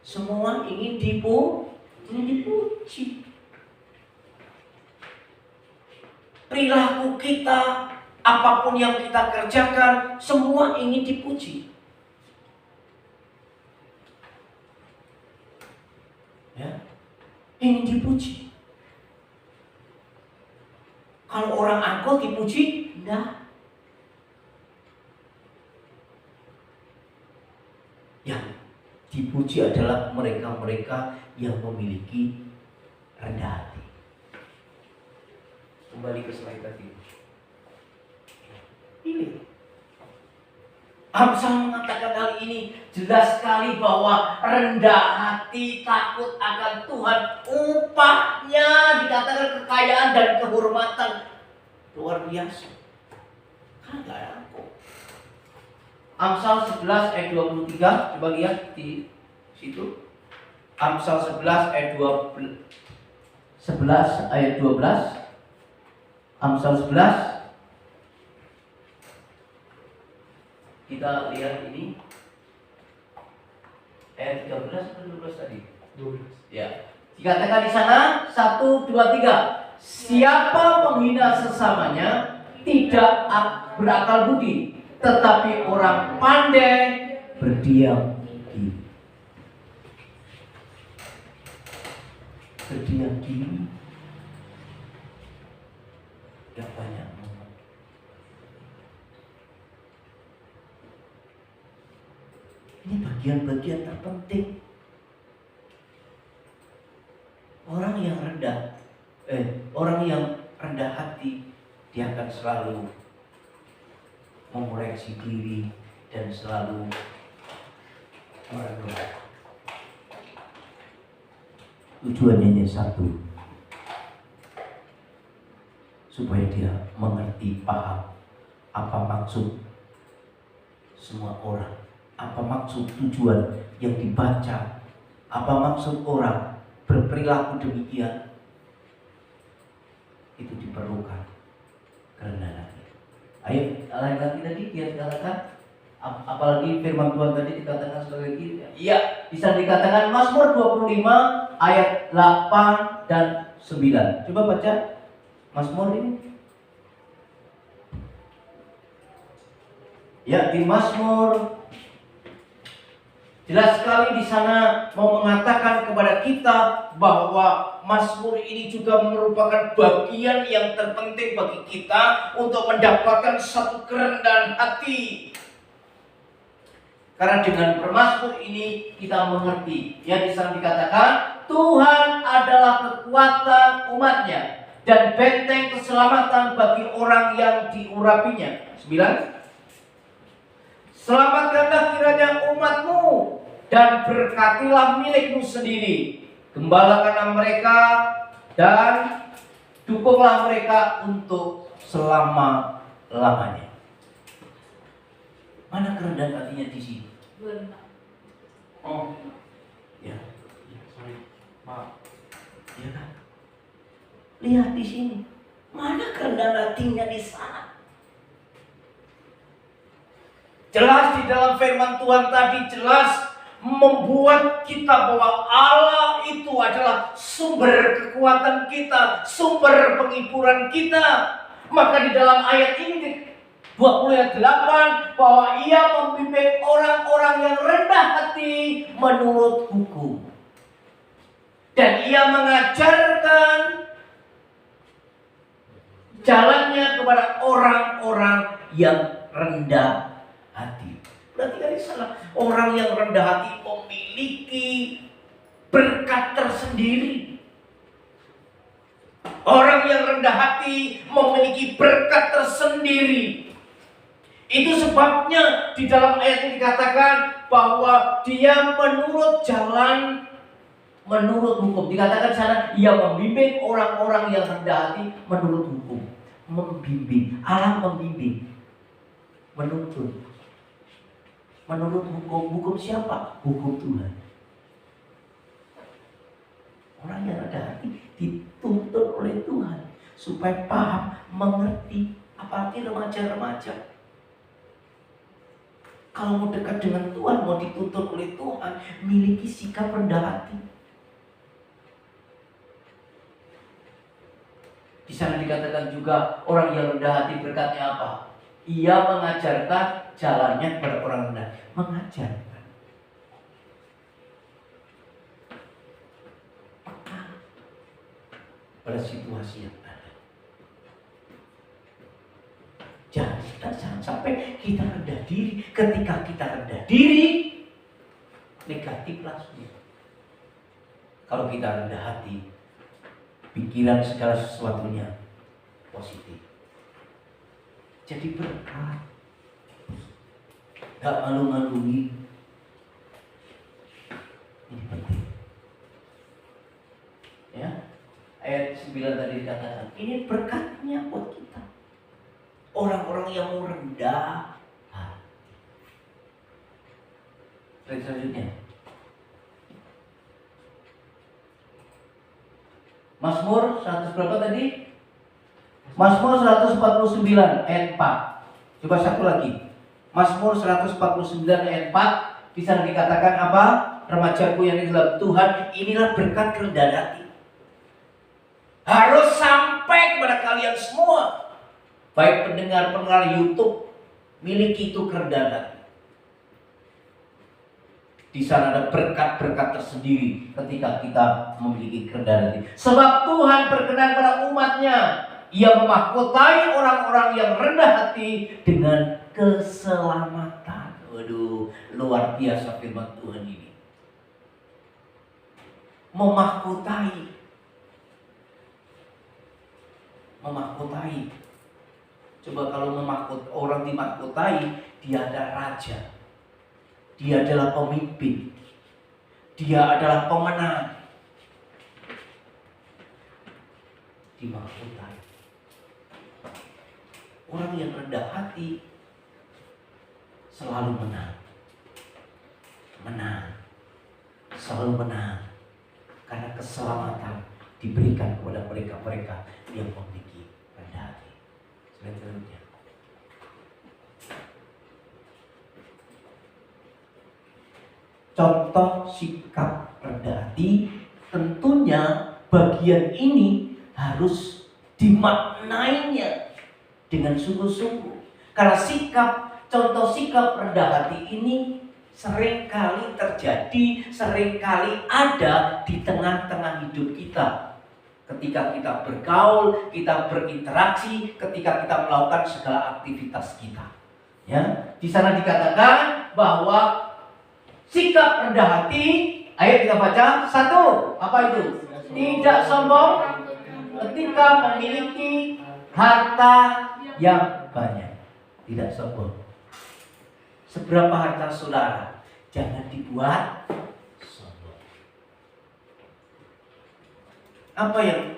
Semua ingin dipuji. Perilaku kita, apapun yang kita kerjakan, semua ingin dipuji. Ya, ingin dipuji. Kalau orang angkuh dipuji, enggak. Yang dipuji adalah mereka-mereka yang memiliki rendah hati. Kembali ke slide tadi. Ini Amsal mengatakan hal ini jelas sekali bahwa rendah hati takut akan Tuhan, upahnya dikatakan kekayaan dan kehormatan luar biasa. Kan enggak aku. Amsal 11 ayat 23, coba lihat di situ. Amsal 11 ayat 11 ayat 12. Amsal 11. Kita lihat ini ayat 13 atau 12 tadi? 12. Ya. Dikatakan di sana 1, 2, 3. Siapa menghina sesamanya tidak berakal budi, tetapi orang pandai berdiam diri. Berdiam diri. Gak banyak ngomong. Ini bagian-bagian terpenting. Orang yang rendah hati, dia akan selalu mengoreksi diri dan selalu merenung. Tujuannya hanya satu, supaya dia mengerti, paham apa maksud semua orang, apa maksud tujuan yang dibaca, apa maksud orang berperilaku demikian. Itu diperlukan kerendahan hati. Ayo, lain lagi tadi dia dikatakan, apalagi firman Tuhan tadi dikatakan sekali lagi. Iya, bisa dikatakan Mazmur 25 ayat 8 dan 9. Coba baca Mazmur ini. Ya, di Mazmur jelas sekali di sana mau mengatakan kepada kita bahwa Mazmur ini juga merupakan bagian yang terpenting bagi kita untuk mendapatkan satu kerendahan hati. Karena dengan bermazmur ini kita mengerti, ya di sana dikatakan Tuhan adalah kekuatan umatnya dan benteng keselamatan bagi orang yang diurapinya. 9. Selamatkanlah kiranya umatmu dan berkatilah milikmu sendiri. Gembalakanlah mereka dan dukunglah mereka untuk selama-lamanya. Mana kerendahan hatinya di sini? Oh, ya, sorry, maaf. Ya kan? Lihat di sini. Mana kerendahan hatinya di sana? Jelas di dalam firman Tuhan tadi jelas membuat kita bahwa Allah itu adalah sumber kekuatan kita, sumber penghiburan kita. Maka di dalam ayat ini 20 ayat 8 bahwa Ia membimbing orang-orang yang rendah hati menurut hukum. Dan Ia mengajarkan jalannya kepada orang-orang yang rendah hati. Berarti kan di sana orang yang rendah hati memiliki berkat tersendiri. Orang yang rendah hati memiliki berkat tersendiri. Itu sebabnya di dalam ayat ini dikatakan bahwa dia menurut jalan, menurut hukum. Dikatakan sana ia membimbing orang-orang yang rendah hati menurut hukum. Membimbing, Allah membimbing, menuntun. Menurut hukum, hukum siapa? Hukum Tuhan. Orang yang rendah hati dituntun oleh Tuhan. supaya paham, mengerti. Apalagi remaja-remaja. Kalau mau dekat dengan Tuhan, mau dituntun oleh Tuhan, miliki sikap rendah hati. Di sana dikatakan juga orang yang rendah hati berkatnya apa? Ia mengajarkan jalannya kepada orang rendah. Mengajarkan. Peka pada situasi yang ada. Jangan sampai kita rendah diri. Ketika kita rendah diri, negatif langsung. Kalau kita rendah hati, pikiran segala sesuatunya positif. Jadi berkat. Gak malu-malui. Ini penting. Ya, ayat 9 tadi dikatakan, ini berkatnya buat kita. Orang-orang yang mau rendah hati. Slide selanjutnya. Mazmur 100 berapa tadi? Mazmur 149 ayat 4. Coba satu lagi. Mazmur 149 ayat 4 bisa dikatakan apa? Remajaku yang di dalam Tuhan, inilah berkat kerendahan hati. Harus sampai kepada kalian semua. Baik pendengar YouTube, miliki itu kerendahan hati. Di sana ada berkat-berkat tersendiri ketika kita memiliki kerendahan hati. Sebab Tuhan berkenan pada umatnya. Ia memahkotai orang-orang yang rendah hati dengan keselamatan. Waduh, luar biasa firman Tuhan ini. Memahkotai. Memahkotai. Coba kalau orang dimahkotai, dia ada raja. Dia adalah pemimpin. Dia adalah pemenang. Dimahkotai. Orang yang rendah hati selalu menang. Menang. Selalu menang. Karena keselamatan diberikan kepada mereka-mereka yang memiliki rendah hati. Selanjutnya. Contoh sikap rendah hati, tentunya bagian ini harus dimaknainya dengan sungguh-sungguh. Karena contoh sikap rendah hati ini seringkali terjadi, seringkali ada di tengah-tengah hidup kita. Ketika kita bergaul, kita berinteraksi, ketika kita melakukan segala aktivitas kita. Ya, di sana dikatakan bahwa sikap rendah hati, ayo kita baca. 1, apa itu? Tidak sombong ketika memiliki harta yang banyak. Tidak sombong. Seberapa harta saudara, jangan dibuat sombong. Apa yang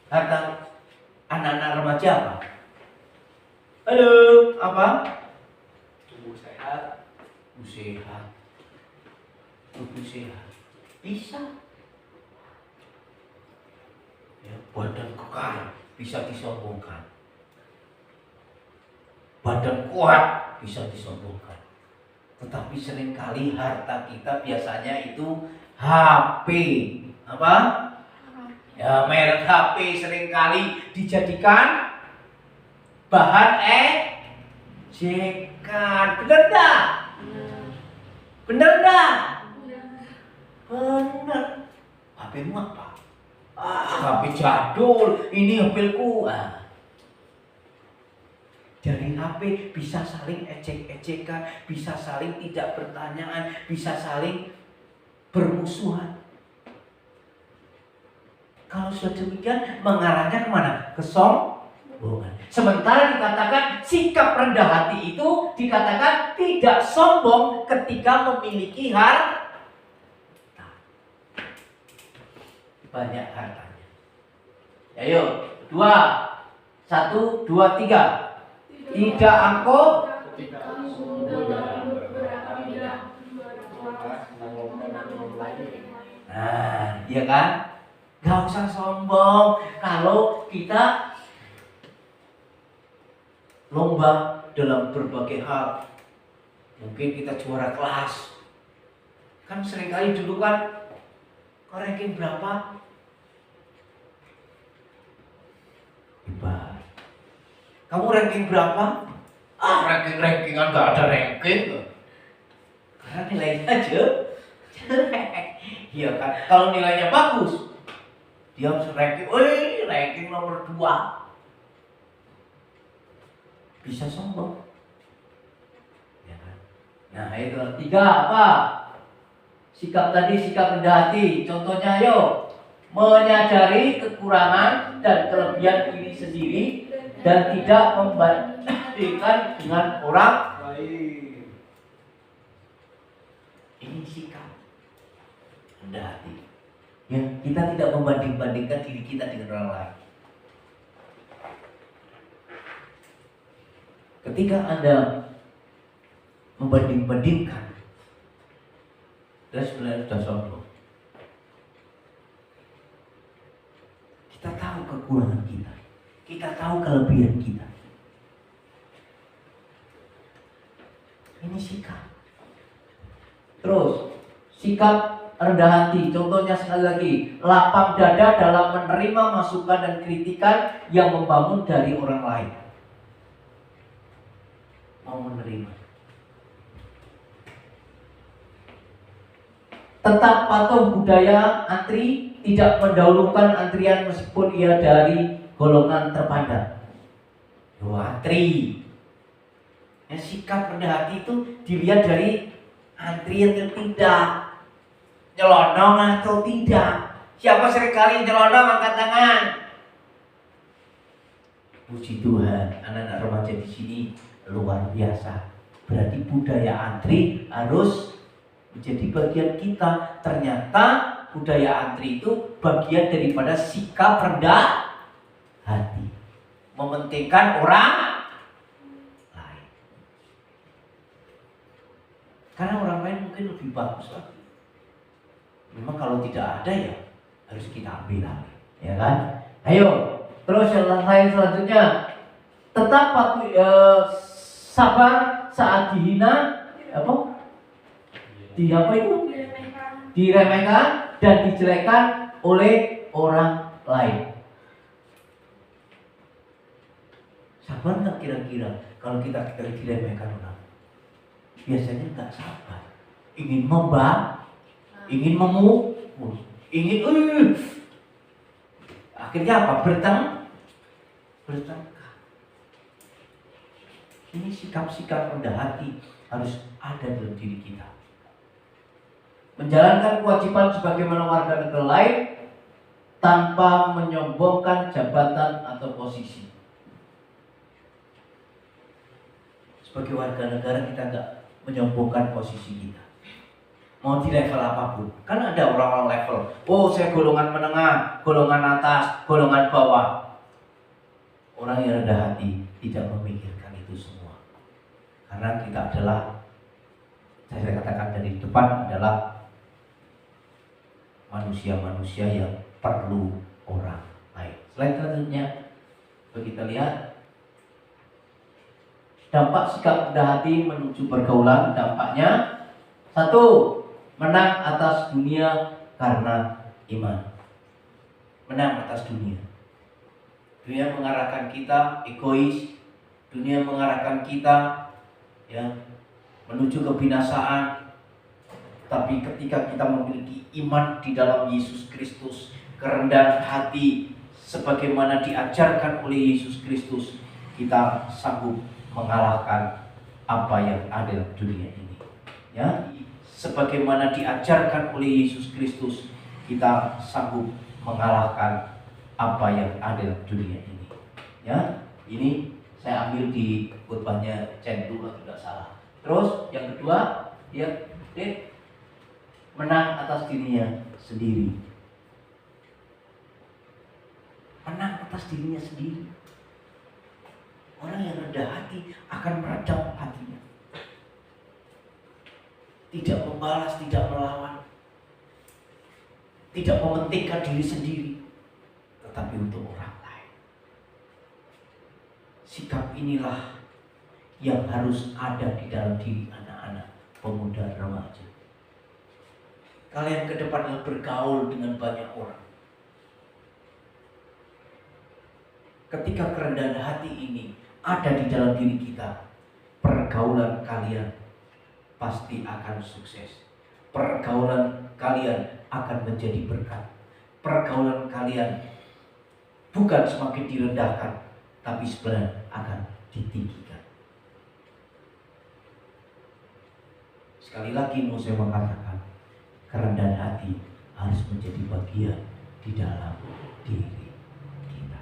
harta anak-anak remaja apa? Halo, apa? Tubuh sehat. Tubuh sehat. Tubuh sehat. Bisa. Ya, badan kekar bisa disombongkan. Badan kuat bisa disombongkan. Tetapi seringkali harta kita biasanya itu HP. Apa? Ya, merek HP seringkali dijadikan bahan ejekan. Bener dah? Bener dah? Bener. HP-mu apa? HP jadul. Ini HP-ku. Dari HP bisa saling ejek-ejekan, bisa saling tidak bertanyaan, bisa saling bermusuhan. Kalau sudah demikian, mengarahnya kemana? Kesombongan. Sementara dikatakan sikap rendah hati itu dikatakan tidak sombong ketika memiliki harta. Banyak hartanya. Ayo, 2, 1, 2, 3. Tidak angkuh. Nah, iya kan? Gak usah sombong kalau kita lomba dalam berbagai hal. Mungkin kita juara kelas. Kan seringkali dulu kan kau ranking berapa? Hebat. Kamu ranking berapa? Ranking-rankingan gak ada ranking. Karena nilainya aja jelek. Iya kan? Kalau nilainya bagus, dia harus ranking nomor 2. Bisa sombong. Ya kan? Nah itu 3 apa? Sikap tadi, sikap rendah hati. Contohnya ayo, menyadari kekurangan dan kelebihan diri sendiri dan tidak membandingkan dengan orang lain. Ini sikap rendah hati. Ya, kita tidak membanding-bandingkan diri kita dengan orang lain. Ketika Anda membanding-bandingkan, dan sebenarnya sudah sombong. Kita tahu kekurangan kita, kita tahu kelebihan kita. Ini sikap. Terus, sikap rendah hati. Contohnya sekali lagi, lapang dada dalam menerima masukan dan kritikan yang membangun dari orang lain. Mau menerima. Tetap patuh budaya antri, tidak mendahulukan antrian meskipun ia dari golongan terpandang. Antri. Ya, sikap rendah hati itu dilihat dari antrian atau tidak, nyelonong atau tidak. Siapa seringkali nyelonong angkat tangan. Puji Tuhan, anak-anak remaja di sini luar biasa. Berarti budaya antri harus menjadi bagian kita. Ternyata budaya antri itu bagian daripada sikap rendah hati, mementingkan orang lain. Karena orang lain mungkin lebih bagus lagi. Memang kalau tidak ada ya harus kita ambil lagi, ya kan? Ayo, terus yang lain selanjutnya, tetap sabar saat dihina, diremehkan dan dijelekkan oleh orang lain. Sabar nggak kira-kira kalau kita diremehkan orang? Biasanya nggak sabar, ingin ingin memukul, ingin akhirnya apa? Bertengkar. Ini sikap-sikap rendah hati harus ada dalam diri kita. Menjalankan kewajiban sebagaimana warga negara lain tanpa menyombongkan jabatan atau posisi. Sebagai warga negara kita nggak menyombongkan posisi kita. Mau di level apapun, kan ada orang-orang level. Oh, saya golongan menengah, golongan atas, golongan bawah. Orang yang rendah hati tidak memikirkan itu semua. Karena kita adalah, saya katakan dari depan, adalah manusia-manusia yang perlu orang lain. Slide selanjutnya, kita lihat dampak sikap rendah hati menuju pergaulan. Dampaknya, 1, menang atas dunia karena iman. Menang atas dunia. Dunia mengarahkan kita egois, dunia mengarahkan kita menuju kebinasaan. Tapi ketika kita memiliki iman di dalam Yesus Kristus, kerendahan hati sebagaimana diajarkan oleh Yesus Kristus, kita sanggup mengalahkan apa yang ada dalam dunia ini. Ya, sebagaimana diajarkan oleh Yesus Kristus, kita sanggup mengalahkan apa yang ada dalam dunia ini. Ya, ini saya ambil di khotbahnya Chen Lu kalau tidak salah. Terus yang kedua, menang atas dirinya sendiri. Menang atas dirinya sendiri. Orang yang rendah hati akan meredam hatinya. Tidak membalas, tidak melawan. Tidak mementingkan diri sendiri. Sikap inilah yang harus ada di dalam diri anak-anak pemuda remaja. Kalian ke depan bergaul dengan banyak orang. Ketika kerendahan hati ini ada di dalam diri kita, pergaulan kalian pasti akan sukses. Pergaulan kalian akan menjadi berkat. Pergaulan kalian bukan semakin direndahkan, tapi sebenarnya akan ditinggikan. Sekali lagi mau saya mengatakan, kerendahan hati harus menjadi bagian di dalam diri kita.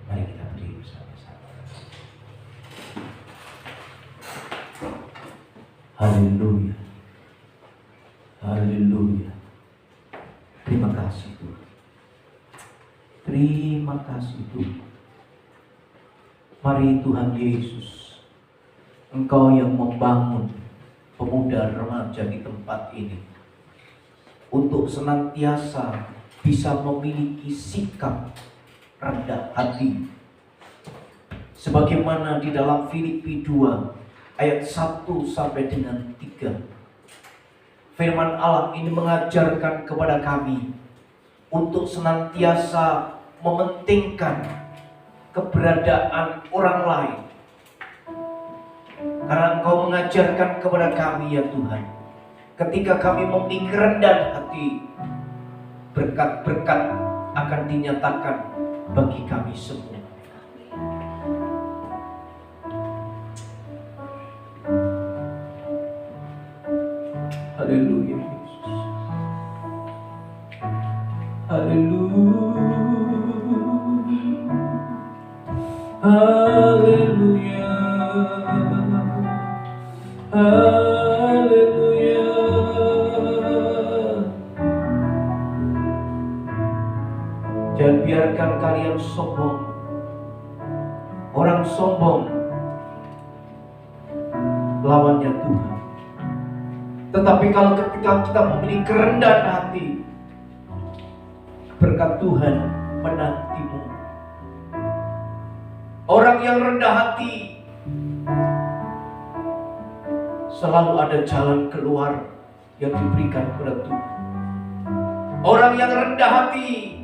Mari kita berdiri bersama-sama. Haleluya. Haleluya. Terima kasih Tuhan. Terima kasih Tuhan. Mari Tuhan Yesus, Engkau yang membangun pemuda remaja di tempat ini untuk senantiasa bisa memiliki sikap rendah hati. Sebagaimana di dalam Filipi 2 ayat 1 sampai dengan 3. Firman Allah ini mengajarkan kepada kami untuk senantiasa mementingkan keberadaan orang lain. Karena Engkau mengajarkan kepada kami ya Tuhan, ketika kami memiliki kerendahan hati, berkat-berkat akan dinyatakan bagi kami semua. Haleluya Yesus. Haleluya. Haleluya. Haleluya. Jangan biarkan kalian sombong. Orang sombong lawannya Tuhan. Tetapi kalau ketika kita memiliki kerendahan hati, berkat Tuhan menantimu. Orang yang rendah hati selalu ada jalan keluar yang diberikan kepada Tuhan. Orang yang rendah hati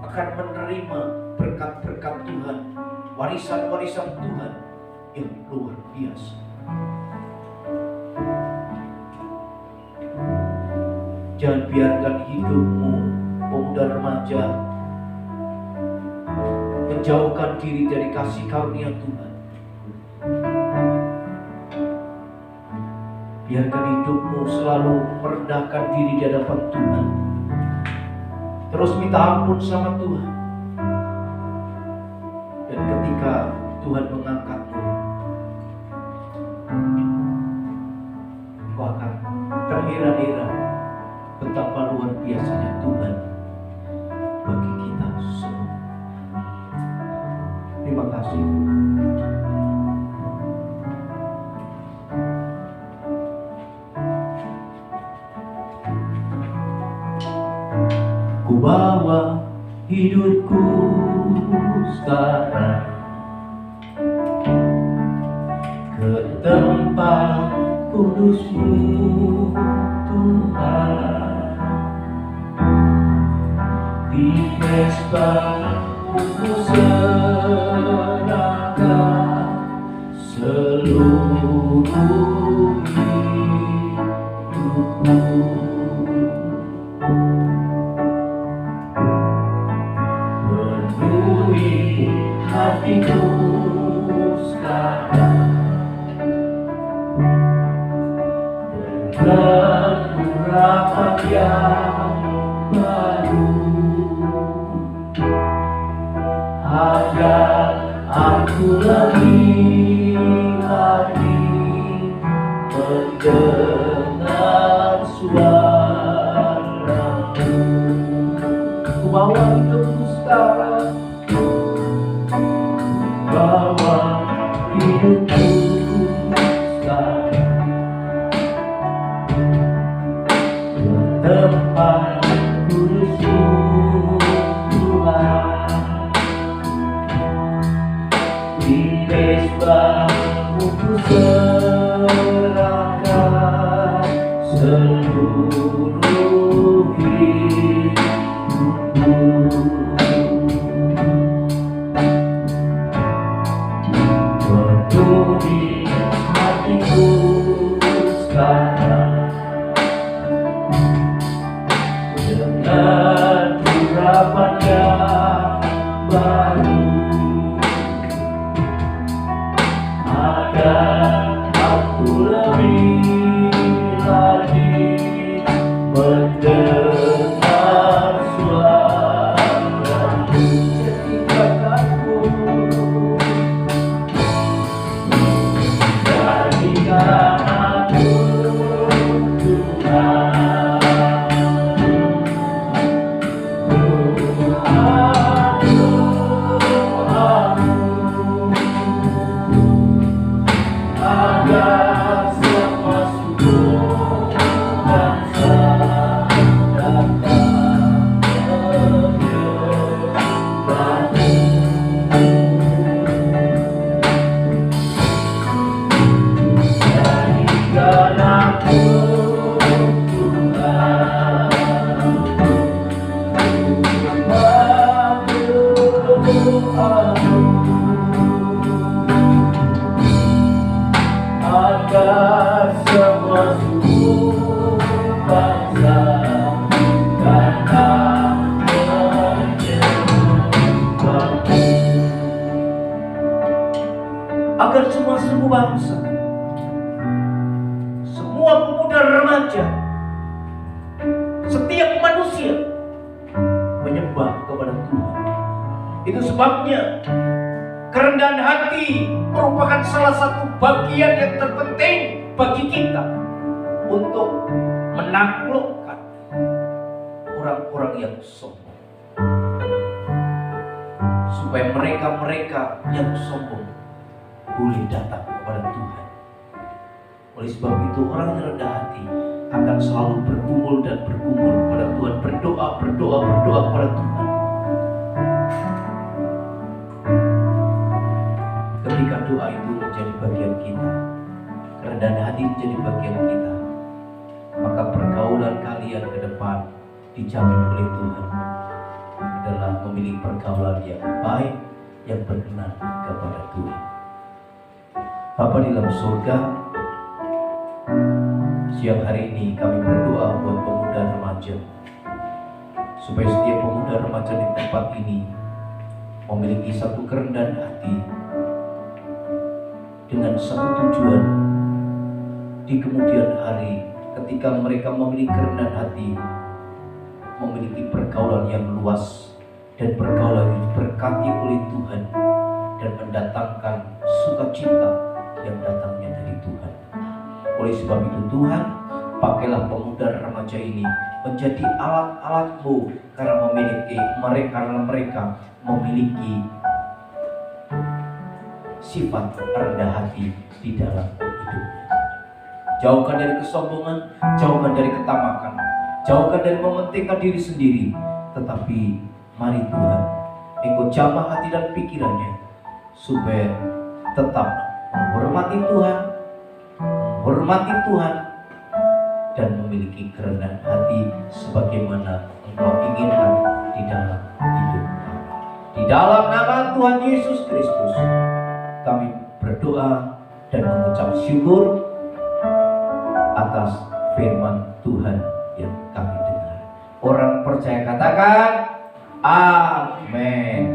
akan menerima berkat-berkat Tuhan, warisan-warisan Tuhan yang luar biasa. Jangan biarkan hidupmu, pemuda remaja, menjauhkan diri dari kasih karunia Tuhan. Biarkan hidupmu selalu merendahkan diri di hadapan Tuhan. Terus minta ampun sama Tuhan. Dan ketika Tuhan mengangkatmu, kau akan terhera-hera betapa luar biasanya Tuhan bagi kita semua. Terima kasih. Ku bawa hidupku sekarang ke tempat kudus-Mu Tuhan. Di mesbah ku serahkan seluruh hidupku. Penuhi hatiku sekarang dengan urapan yang baru, agar aku lagi-lagi mendengar suara-Mu. Ku bawa hidupku sekarang, bawa hidupku sekarang ke tempat kudus-Mu Tuhan. buat semua suku bangsa, semua pemuda remaja, setiap manusia menyembah kepada Tuhan. Itu sebabnya kerendahan hati merupakan salah satu bagian yang terpenting bagi kita untuk menaklukkan orang-orang yang sombong, supaya mereka-mereka yang sombong boleh datang kepada Tuhan. Oleh sebab itu orang yang rendah hati akan selalu bergumul dan bergumul kepada Tuhan, berdoa kepada Tuhan. Ketika doa itu menjadi bagian kita, kerendahan hati menjadi bagian kita, maka pergaulan kalian ke depan dijamin oleh Tuhan adalah memiliki pergaulan yang baik, yang berkenan kepada Tuhan. Bapa di dalam surga, siang hari ini kami berdoa buat pemuda remaja, supaya setiap pemuda remaja di tempat ini memiliki satu kerendahan hati dengan satu tujuan. Di kemudian hari, ketika mereka memiliki kerendahan hati, memiliki pergaulan yang luas dan pergaulan yang diberkati oleh Tuhan dan mendatangkan sukacita yang datangnya dari Tuhan. Oleh sebab itu Tuhan, pakailah pemuda remaja ini menjadi alat-alat-Mu, karena mereka memiliki sifat rendah hati di dalam hidupnya. Jauhkan dari kesombongan, jauhkan dari ketamakan, jauhkan dari mementingkan diri sendiri. Tetapi mari Tuhan, Engkau jamah hati dan pikirannya, supaya tetap menghormati Tuhan, dan memiliki kerendahan hati sebagaimana Engkau inginkan di dalam hidup kami. Di dalam nama Tuhan Yesus Kristus, kami berdoa dan mengucap syukur atas firman Tuhan yang kami dengar. Orang percaya katakan amin.